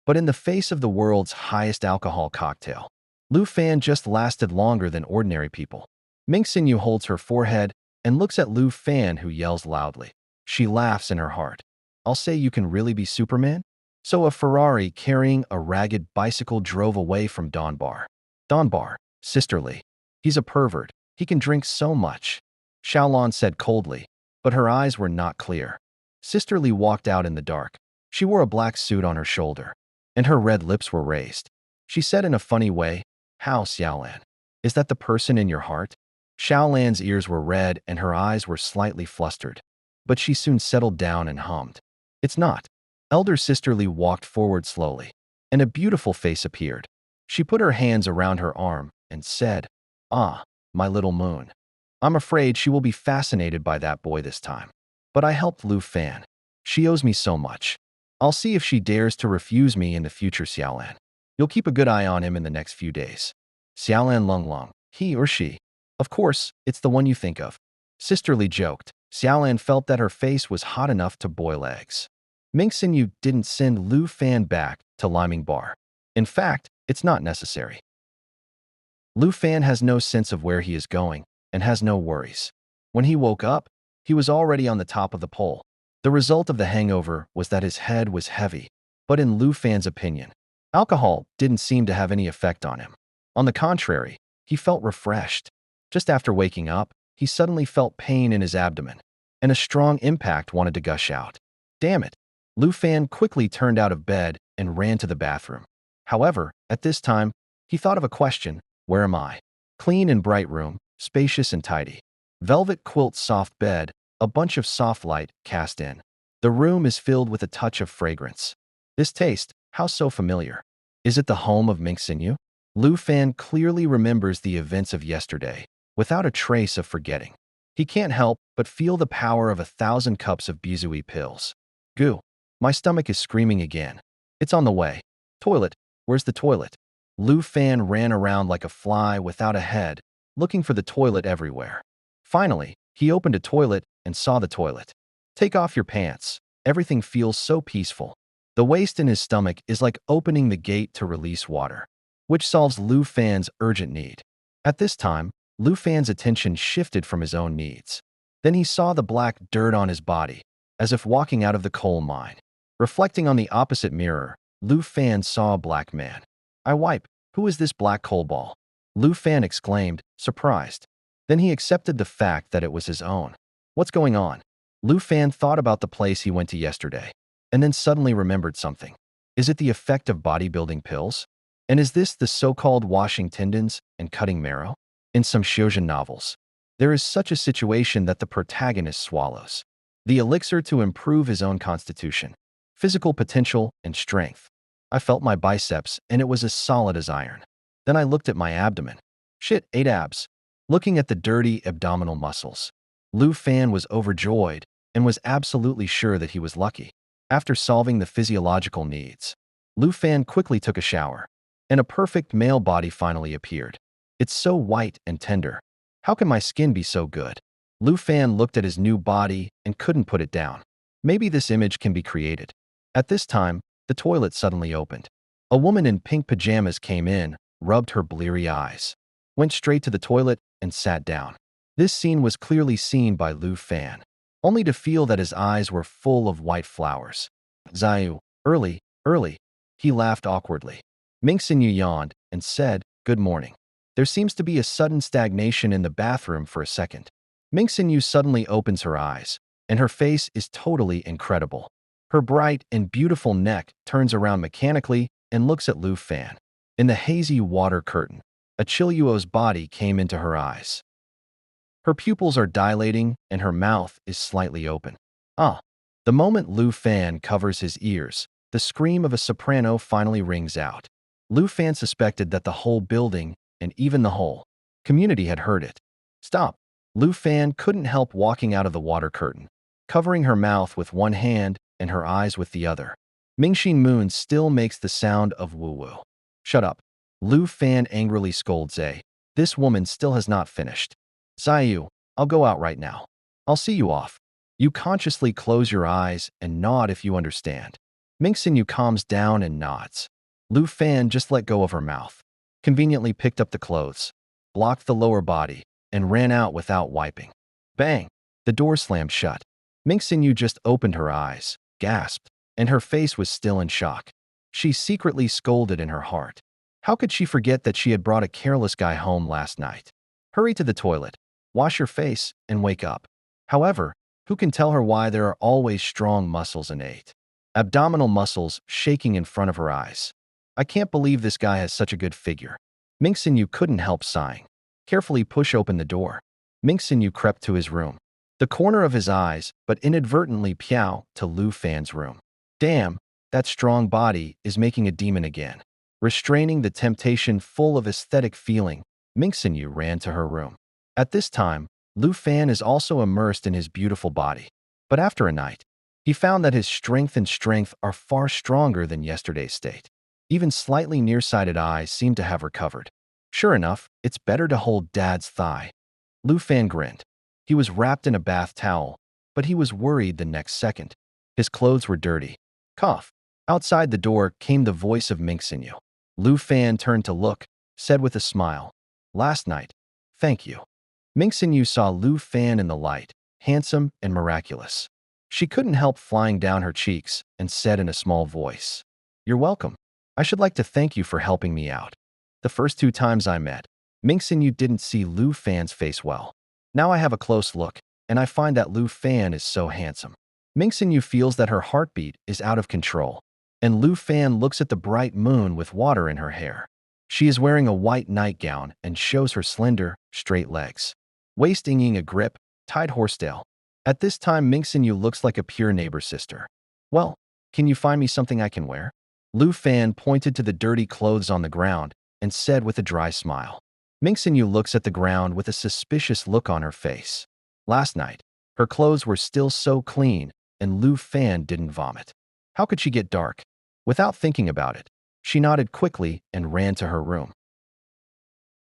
But in the face of the world's highest alcohol cocktail, Lu Fan just lasted longer than ordinary people. Ming Xinyu holds her forehead and looks at Lu Fan, who yells loudly. She laughs in her heart. I'll say you can really be Superman? So a Ferrari carrying a ragged bicycle drove away from Donbar. Donbar, sisterly. He's a pervert. He can drink so much. Xiaolan said coldly, but her eyes were not clear. Sisterly walked out in the dark. She wore a black suit on her shoulder, and her red lips were raised. She said in a funny way, "How, Xiaolan? Is that the person in your heart?" Xiaolan's ears were red and her eyes were slightly flustered, but she soon settled down and hummed. It's not. Elder Sisterly walked forward slowly, and a beautiful face appeared. She put her hands around her arm and said, "Ah, my little moon. I'm afraid she will be fascinated by that boy this time. But I helped Lu Fan. She owes me so much. I'll see if she dares to refuse me in the future, Xiaolan. You'll keep a good eye on him in the next few days." Xiaolan Lunglong, he or she. Of course, it's the one you think of. Sisterly joked. Xiaolan felt that her face was hot enough to boil eggs. Ming Xinyu didn't send Lu Fan back to Liming Bar. In fact, it's not necessary. Lu Fan has no sense of where he is going and has no worries. When he woke up, he was already on the top of the pole. The result of the hangover was that his head was heavy, but in Lu Fan's opinion, alcohol didn't seem to have any effect on him. On the contrary, he felt refreshed. Just after waking up, he suddenly felt pain in his abdomen, and a strong impact wanted to gush out. Damn it! Lu Fan quickly turned out of bed and ran to the bathroom. However, at this time, he thought of a question. Where am I? Clean and bright room, spacious and tidy. Velvet quilt soft bed, a bunch of soft light cast in. The room is filled with a touch of fragrance. This taste, how so familiar? Is it the home of Ming Xinyu? Lu Fan clearly remembers the events of yesterday, without a trace of forgetting. He can't help but feel the power of 1,000 cups of Bizui pills. Goo. My stomach is screaming again. It's on the way. Toilet. Where's the toilet? Lu Fan ran around like a fly without a head, looking for the toilet everywhere. Finally, he opened a toilet and saw the toilet. Take off your pants. Everything feels so peaceful. The waste in his stomach is like opening the gate to release water, which solves Lu Fan's urgent need. At this time, Lu Fan's attention shifted from his own needs. Then he saw the black dirt on his body, as if walking out of the coal mine. Reflecting on the opposite mirror, Lu Fan saw a black man. I wipe. Who is this black coal ball? Lu Fan exclaimed, surprised. Then he accepted the fact that it was his own. What's going on? Lu Fan thought about the place he went to yesterday, and then suddenly remembered something. Is it the effect of bodybuilding pills? And is this the so-called washing tendons and cutting marrow? In some shoujin novels, there is such a situation that the protagonist swallows the elixir to improve his own constitution, physical potential, and strength. I felt my biceps, and it was as solid as iron. Then I looked at my abdomen. Shit, 8 abs. Looking at the dirty abdominal muscles, Lu Fan was overjoyed and was absolutely sure that he was lucky. After solving the physiological needs, Lu Fan quickly took a shower, and a perfect male body finally appeared. It's so white and tender. How can my skin be so good? Lu Fan looked at his new body and couldn't put it down. Maybe this image can be created. At this time, the toilet suddenly opened. A woman in pink pajamas came in, rubbed her bleary eyes, went straight to the toilet, and sat down. This scene was clearly seen by Lu Fan, only to feel that his eyes were full of white flowers. Zayu, early. He laughed awkwardly. Ming Xinyu yawned and said, good morning. There seems to be a sudden stagnation in the bathroom for a second. Ming Xinyu suddenly opens her eyes, and her face is totally incredible. Her bright and beautiful neck turns around mechanically and looks at Lu Fan. In the hazy water curtain, a Chilyuo's body came into her eyes. Her pupils are dilating and her mouth is slightly open. Ah! The moment Lu Fan covers his ears, the scream of a soprano finally rings out. Lu Fan suspected that the whole building, and even the whole community, had heard it. Stop! Lu Fan couldn't help walking out of the water curtain, covering her mouth with one hand and her eyes with the other. Mingxin Moon still makes the sound of woo-woo. Shut up. Lu Fan angrily scolds A. This woman still has not finished. Zayu, I'll go out right now. I'll see you off. You consciously close your eyes and nod if you understand. Ming Xinyu calms down and nods. Lu Fan just let go of her mouth, conveniently picked up the clothes, blocked the lower body, and ran out without wiping. Bang! The door slammed shut. Ming Xinyu just opened her eyes, gasped, and her face was still in shock. She secretly scolded in her heart. How could she forget that she had brought a careless guy home last night? Hurry to the toilet, wash your face, and wake up. However, who can tell her why there are always strong muscles innate? Abdominal muscles shaking in front of her eyes. I can't believe this guy has such a good figure. Ming Xinyu couldn't help sighing. Carefully push open the door. Ming Xinyu crept to his room. The corner of his eyes, but inadvertently piao to Lu Fan's room. Damn, that strong body is making a demon again. Restraining the temptation full of aesthetic feeling, Ming Xinyu ran to her room. At this time, Lu Fan is also immersed in his beautiful body. But after a night, he found that his strength are far stronger than yesterday's state. Even slightly nearsighted eyes seem to have recovered. Sure enough, it's better to hold Dad's thigh. Lu Fan grinned. He was wrapped in a bath towel, but he was worried the next second. His clothes were dirty. Cough. Outside the door came the voice of Ming Xinyu. Lu Fan turned to look, said with a smile, "Last night, thank you." Ming Xinyu saw Lu Fan in the light, handsome and miraculous. She couldn't help flying down her cheeks and said in a small voice, "You're welcome. I should like to thank you for helping me out." The first 2 times I met, Ming Xinyu didn't see Lu Fan's face well. Now I have a close look, and I find that Lu Fan is so handsome. Ming Xinyu feels that her heartbeat is out of control, and Lu Fan looks at the bright moon with water in her hair. She is wearing a white nightgown and shows her slender, straight legs. Waist inging a grip, tied horsetail. At this time, Ming Xinyu looks like a pure neighbor sister. "Well, can you find me something I can wear?" Lu Fan pointed to the dirty clothes on the ground and said with a dry smile. Ming Xinyu looks at the ground with a suspicious look on her face. Last night, her clothes were still so clean, and Lu Fan didn't vomit. How could she get dark? Without thinking about it, she nodded quickly and ran to her room.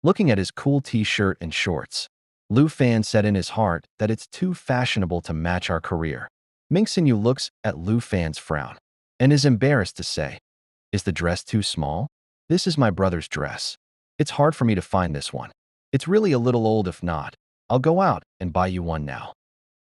Looking at his cool t-shirt and shorts, Lu Fan said in his heart that it's too fashionable to match our career. Ming Xinyu looks at Lu Fan's frown and is embarrassed to say, "Is the dress too small? This is my brother's dress. It's hard for me to find this one. It's really a little old. If not, I'll go out and buy you one now."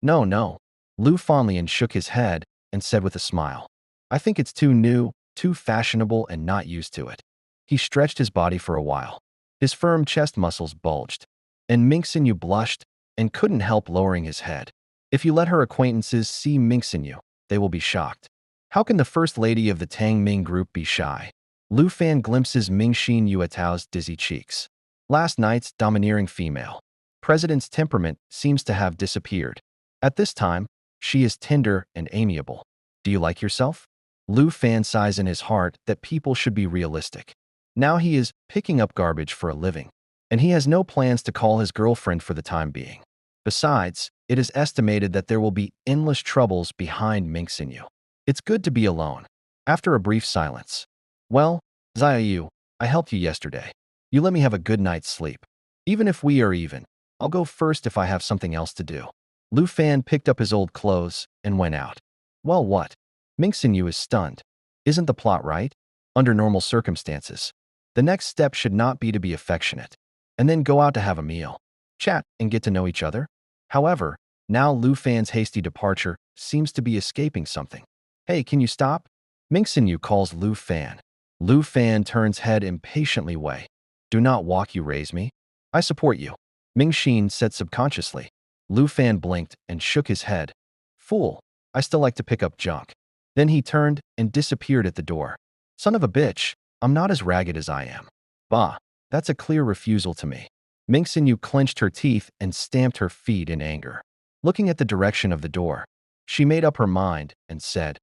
"No, no." Lu Fanlian shook his head and said with a smile, "I think it's too new, too fashionable, and not used to it." He stretched his body for a while. His firm chest muscles bulged, and Ming Xinyu blushed and couldn't help lowering his head. If you let her acquaintances see Ming Xinyu, they will be shocked. How can the first lady of the Tang Ming group be shy? Lu Fan glimpses Ming Xin Yuetao's dizzy cheeks. Last night's domineering female president's temperament seems to have disappeared. At this time, she is tender and amiable. Do you like yourself? Lu Fan sighs in his heart that people should be realistic. Now he is picking up garbage for a living, and he has no plans to call his girlfriend for the time being. Besides, it is estimated that there will be endless troubles behind Ming Xinyu. It's good to be alone. After a brief silence, "Well, Xiaoyu, I helped you yesterday. You let me have a good night's sleep. Even if we are even, I'll go first if I have something else to do." Lu Fan picked up his old clothes and went out. Well, what? Ming Xinyu is stunned. Isn't the plot right? Under normal circumstances, the next step should not be to be affectionate, and then go out to have a meal, chat, and get to know each other. However, now Lu Fan's hasty departure seems to be escaping something. "Hey, can you stop?" Ming Xinyu calls Lu Fan. Lu Fan turns head impatiently away. "Do not walk, you raise me. I support you," Ming Xin said subconsciously. Lu Fan blinked and shook his head. "Fool, I still like to pick up junk." Then he turned and disappeared at the door. "Son of a bitch, I'm not as ragged as I am." "Bah, that's a clear refusal to me." Ming Xinyu clenched her teeth and stamped her feet in anger. Looking at the direction of the door, she made up her mind and said,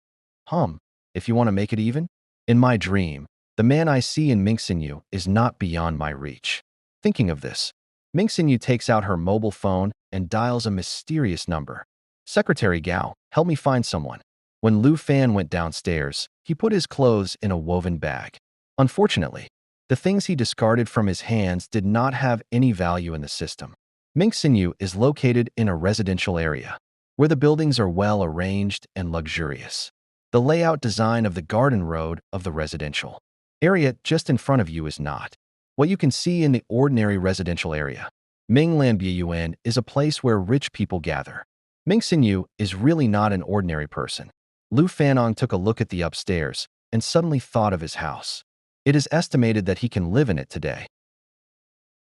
If you want to make it even? In my dream, the man I see in Ming Xinyu is not beyond my reach." Thinking of this, Ming Xinyu takes out her mobile phone and dials a mysterious number. "Secretary Gao, help me find someone." When Lu Fan went downstairs, he put his clothes in a woven bag. Unfortunately, the things he discarded from his hands did not have any value in the system. Ming Xinyu is located in a residential area, where the buildings are well arranged and luxurious. The layout design of the garden road of the residential area just in front of you is not what you can see in the ordinary residential area. Minglian is a place where rich people gather. Ming Xinyu is really not an ordinary person. Lu Fanong took a look at the upstairs and suddenly thought of his house. It is estimated that he can live in it today.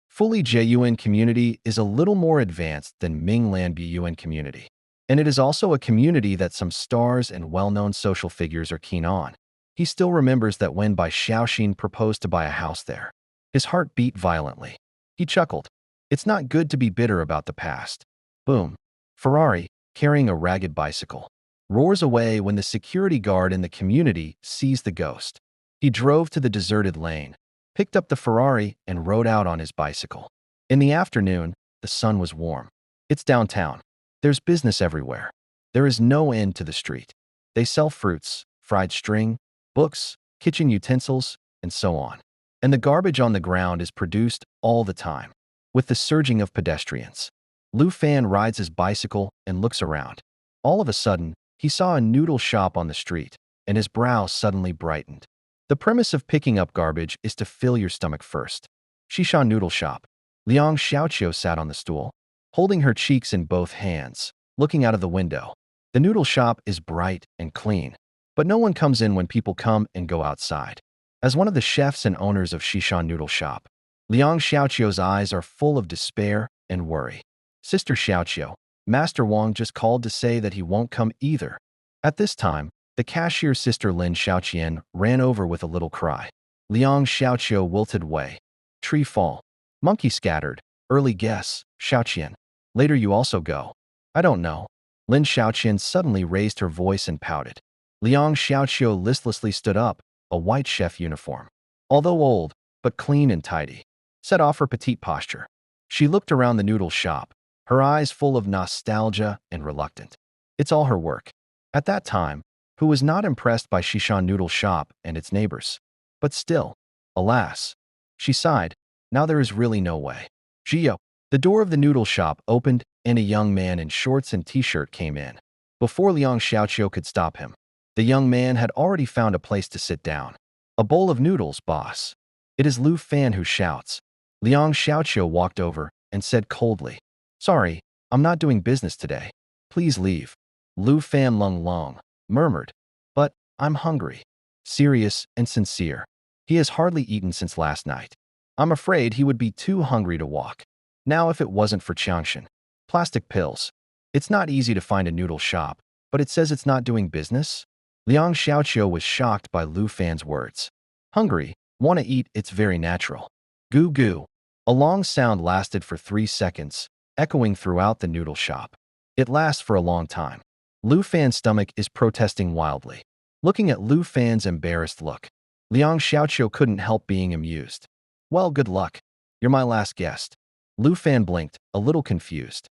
Fully Jiyuan community is a little more advanced than Minglan Buyuan community. And it is also a community that some stars and well-known social figures are keen on. He still remembers that when Bai Xiaoxin proposed to buy a house there. His heart beat violently. He chuckled. It's not good to be bitter about the past. Boom. Ferrari, carrying a ragged bicycle, roars away when the security guard in the community sees the ghost. He drove to the deserted lane, picked up the Ferrari, and rode out on his bicycle. In the afternoon, the sun was warm. It's downtown. There's business everywhere. There is no end to the street. They sell fruits, fried string, books, kitchen utensils, and so on. And the garbage on the ground is produced all the time. With the surging of pedestrians, Lu Fan rides his bicycle and looks around. All of a sudden, he saw a noodle shop on the street, and his brow suddenly brightened. The premise of picking up garbage is to fill your stomach first. Shishan Noodle Shop. Liang Xiaoqiu sat on the stool, holding her cheeks in both hands, looking out of the window. The noodle shop is bright and clean, but no one comes in when people come and go outside. As one of the chefs and owners of Shishan Noodle Shop, Liang Xiaoqiu's eyes are full of despair and worry. Sister Xiaoqiu, Master Wang just called to say that he won't come either. At this time, the cashier's sister Lin Xiaoqian ran over with a little cry. Liang Xiaoqiu wilted away. Tree fall. Monkey scattered. Early guess, Xiaoqian. Later you also go. I don't know. Lin Xiaoqian suddenly raised her voice and pouted. Liang Xiaoqiu listlessly stood up, a white chef uniform. Although old, but clean and tidy, set off her petite posture. She looked around the noodle shop, her eyes full of nostalgia and reluctant. It's all her work. At that time, who was not impressed by Shishan Noodle Shop and its neighbors. But still, alas, she sighed, now there is really no way. Gio. The door of the noodle shop opened and a young man in shorts and t-shirt came in. Before Liang Xiaoqiu could stop him, the young man had already found a place to sit down. A bowl of noodles, boss. It is Lu Fan who shouts. Liang Xiaoqiu walked over and said coldly, Sorry, I'm not doing business today. Please leave. Lu Fan Long murmured, But I'm hungry. Serious and sincere. He has hardly eaten since last night. I'm afraid he would be too hungry to walk. Now if it wasn't for Changshan. Plastic pills. It's not easy to find a noodle shop, but it says it's not doing business? Liang Xiaoqiu was shocked by Lu Fan's words. Hungry, want to eat, it's very natural. Goo goo. A long sound lasted for 3 seconds, echoing throughout the noodle shop. It lasts for a long time. Lu Fan's stomach is protesting wildly. Looking at Lu Fan's embarrassed look, Liang Xiaoqiu couldn't help being amused. Well, good luck. You're my last guest. Lu Fan blinked, a little confused.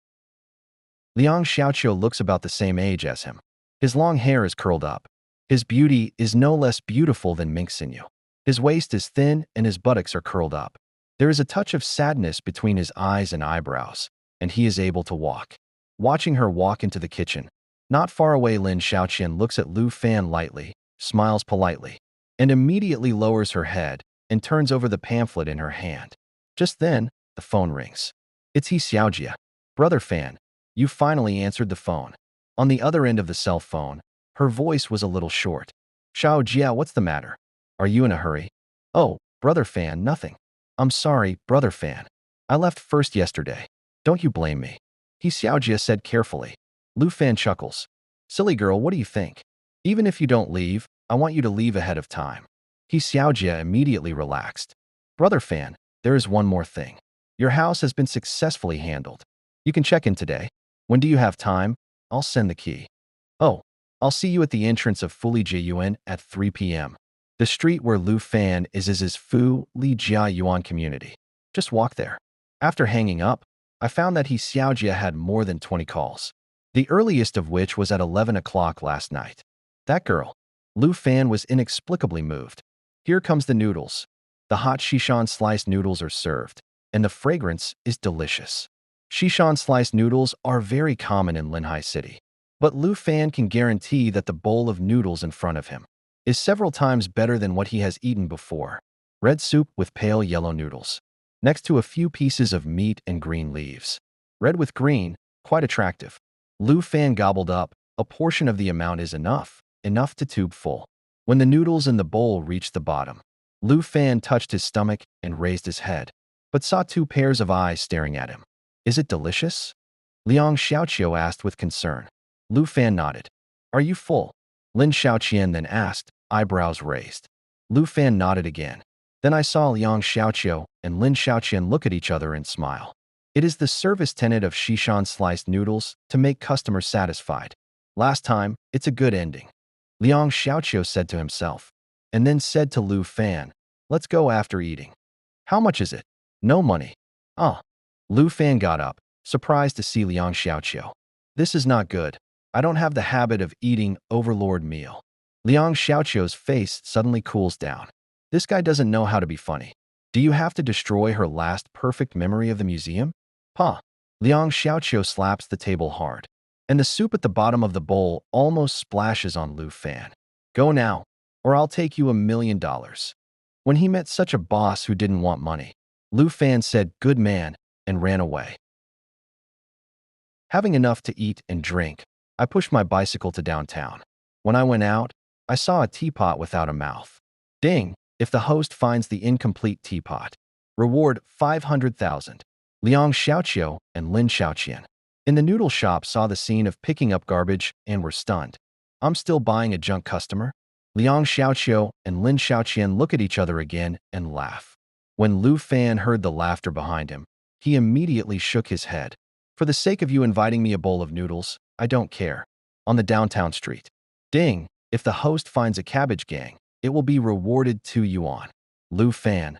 Liang Xiaoqiu looks about the same age as him. His long hair is curled up. His beauty is no less beautiful than Ming Xinyu. His waist is thin and his buttocks are curled up. There is a touch of sadness between his eyes and eyebrows, and he is able to walk. Watching her walk into the kitchen, not far away, Lin Xiaoqian looks at Lu Fan lightly, smiles politely, and immediately lowers her head and turns over the pamphlet in her hand. Just then, the phone rings. It's He Xiaojia. Brother Fan, you finally answered the phone. On the other end of the cell phone, her voice was a little short. Xiaojia, what's the matter? Are you in a hurry? Oh, Brother Fan, nothing. I'm sorry, Brother Fan. I left first yesterday. Don't you blame me. He Xiaojia said carefully. Lu Fan chuckles. Silly girl, what do you think? Even if you don't leave, I want you to leave ahead of time. He Xiaojia immediately relaxed. Brother Fan, there is one more thing. Your house has been successfully handled. You can check in today. When do you have time? I'll send the key. Oh, I'll see you at the entrance of Fuli Jiyuan at 3 p.m. The street where Lu Fan is Fu Li Jia Yuan community. Just walk there. After hanging up, I found that He Xiaojia had more than 20 calls. The earliest of which was at 11 o'clock last night. That girl. Lu Fan was inexplicably moved. Here comes the noodles. The hot Shishan sliced noodles are served, and the fragrance is delicious. Shishan sliced noodles are very common in Linhai City. But Lu Fan can guarantee that the bowl of noodles in front of him is several times better than what he has eaten before. Red soup with pale yellow noodles, next to a few pieces of meat and green leaves. Red with green, quite attractive. Lu Fan gobbled up. A portion of the amount is enough to tube full. When the noodles in the bowl reached the bottom, Lu Fan touched his stomach and raised his head, but saw two pairs of eyes staring at him. Is it delicious? Liang Xiaoqiu asked with concern. Lu Fan nodded. Are you full? Lin Xiaoqian then asked, eyebrows raised. Lu Fan nodded again. Then I saw Liang Xiaoqiu and Lin Xiaoqian look at each other and smile. It is the service tenet of Shishan sliced noodles to make customers satisfied. Last time, it's a good ending. Liang Xiaoqiu said to himself, and then said to Lu Fan, let's go after eating. How much is it? No money. Lu Fan got up, surprised to see Liang Xiaoqiu. This is not good. I don't have the habit of eating overlord meal. Liang Xiaoqiu's face suddenly cools down. This guy doesn't know how to be funny. Do you have to destroy her last perfect memory of the museum? Liang Xiaoqiu slaps the table hard, and the soup at the bottom of the bowl almost splashes on Lu Fan. Go now, or I'll take you $1 million. When he met such a boss who didn't want money, Lu Fan said, good man, and ran away. Having enough to eat and drink, I pushed my bicycle to downtown. When I went out, I saw a teapot without a mouth. Ding! If the host finds the incomplete teapot, reward 500,000. Liang Xiaoqiu and Lin Xiaoqian in the noodle shop saw the scene of picking up garbage and were stunned. I'm still buying a junk customer? Liang Xiaoqiu and Lin Xiaoqian look at each other again and laugh. When Lu Fan heard the laughter behind him, he immediately shook his head. For the sake of you inviting me a bowl of noodles, I don't care. On the downtown street. Ding! If the host finds a cabbage gang, it will be rewarded 2 yuan. Lu Fan.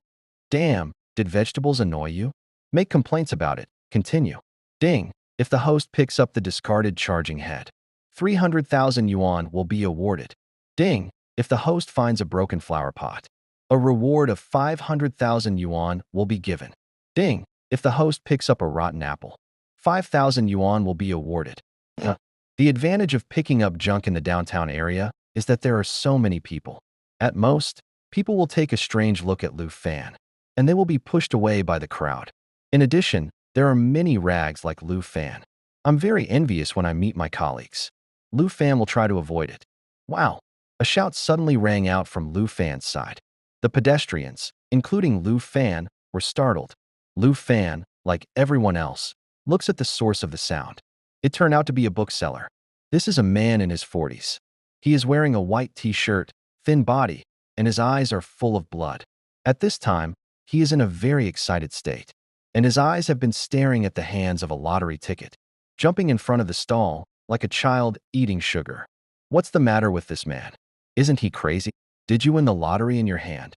Damn, did vegetables annoy you? Make complaints about it. Continue. Ding! If the host picks up the discarded charging head, 300,000 yuan will be awarded. Ding! If the host finds a broken flower pot, a reward of 500,000 yuan will be given. Ding! If the host picks up a rotten apple, 5,000 yuan will be awarded. The advantage of picking up junk in the downtown area is that there are so many people. At most, people will take a strange look at Lu Fan, and they will be pushed away by the crowd. In addition, there are many rags like Lu Fan. I'm very envious when I meet my colleagues. Lu Fan will try to avoid it. Wow! A shout suddenly rang out from Lu Fan's side. The pedestrians, including Lu Fan, were startled. Lu Fan, like everyone else, looks at the source of the sound. It turned out to be a bookseller. This is a man in his 40s. He is wearing a white t-shirt, thin body, and his eyes are full of blood. At this time, he is in a very excited state, and his eyes have been staring at the hands of a lottery ticket, jumping in front of the stall like a child eating sugar. What's the matter with this man? Isn't he crazy? Did you win the lottery in your hand?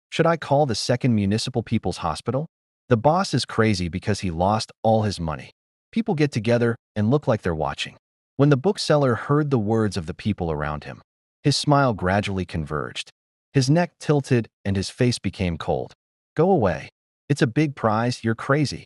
Should I call the Second Municipal People's Hospital? The boss is crazy because he lost all his money. People get together and look like they're watching. When the bookseller heard the words of the people around him, his smile gradually converged. His neck tilted and his face became cold. Go away. It's a big prize, you're crazy.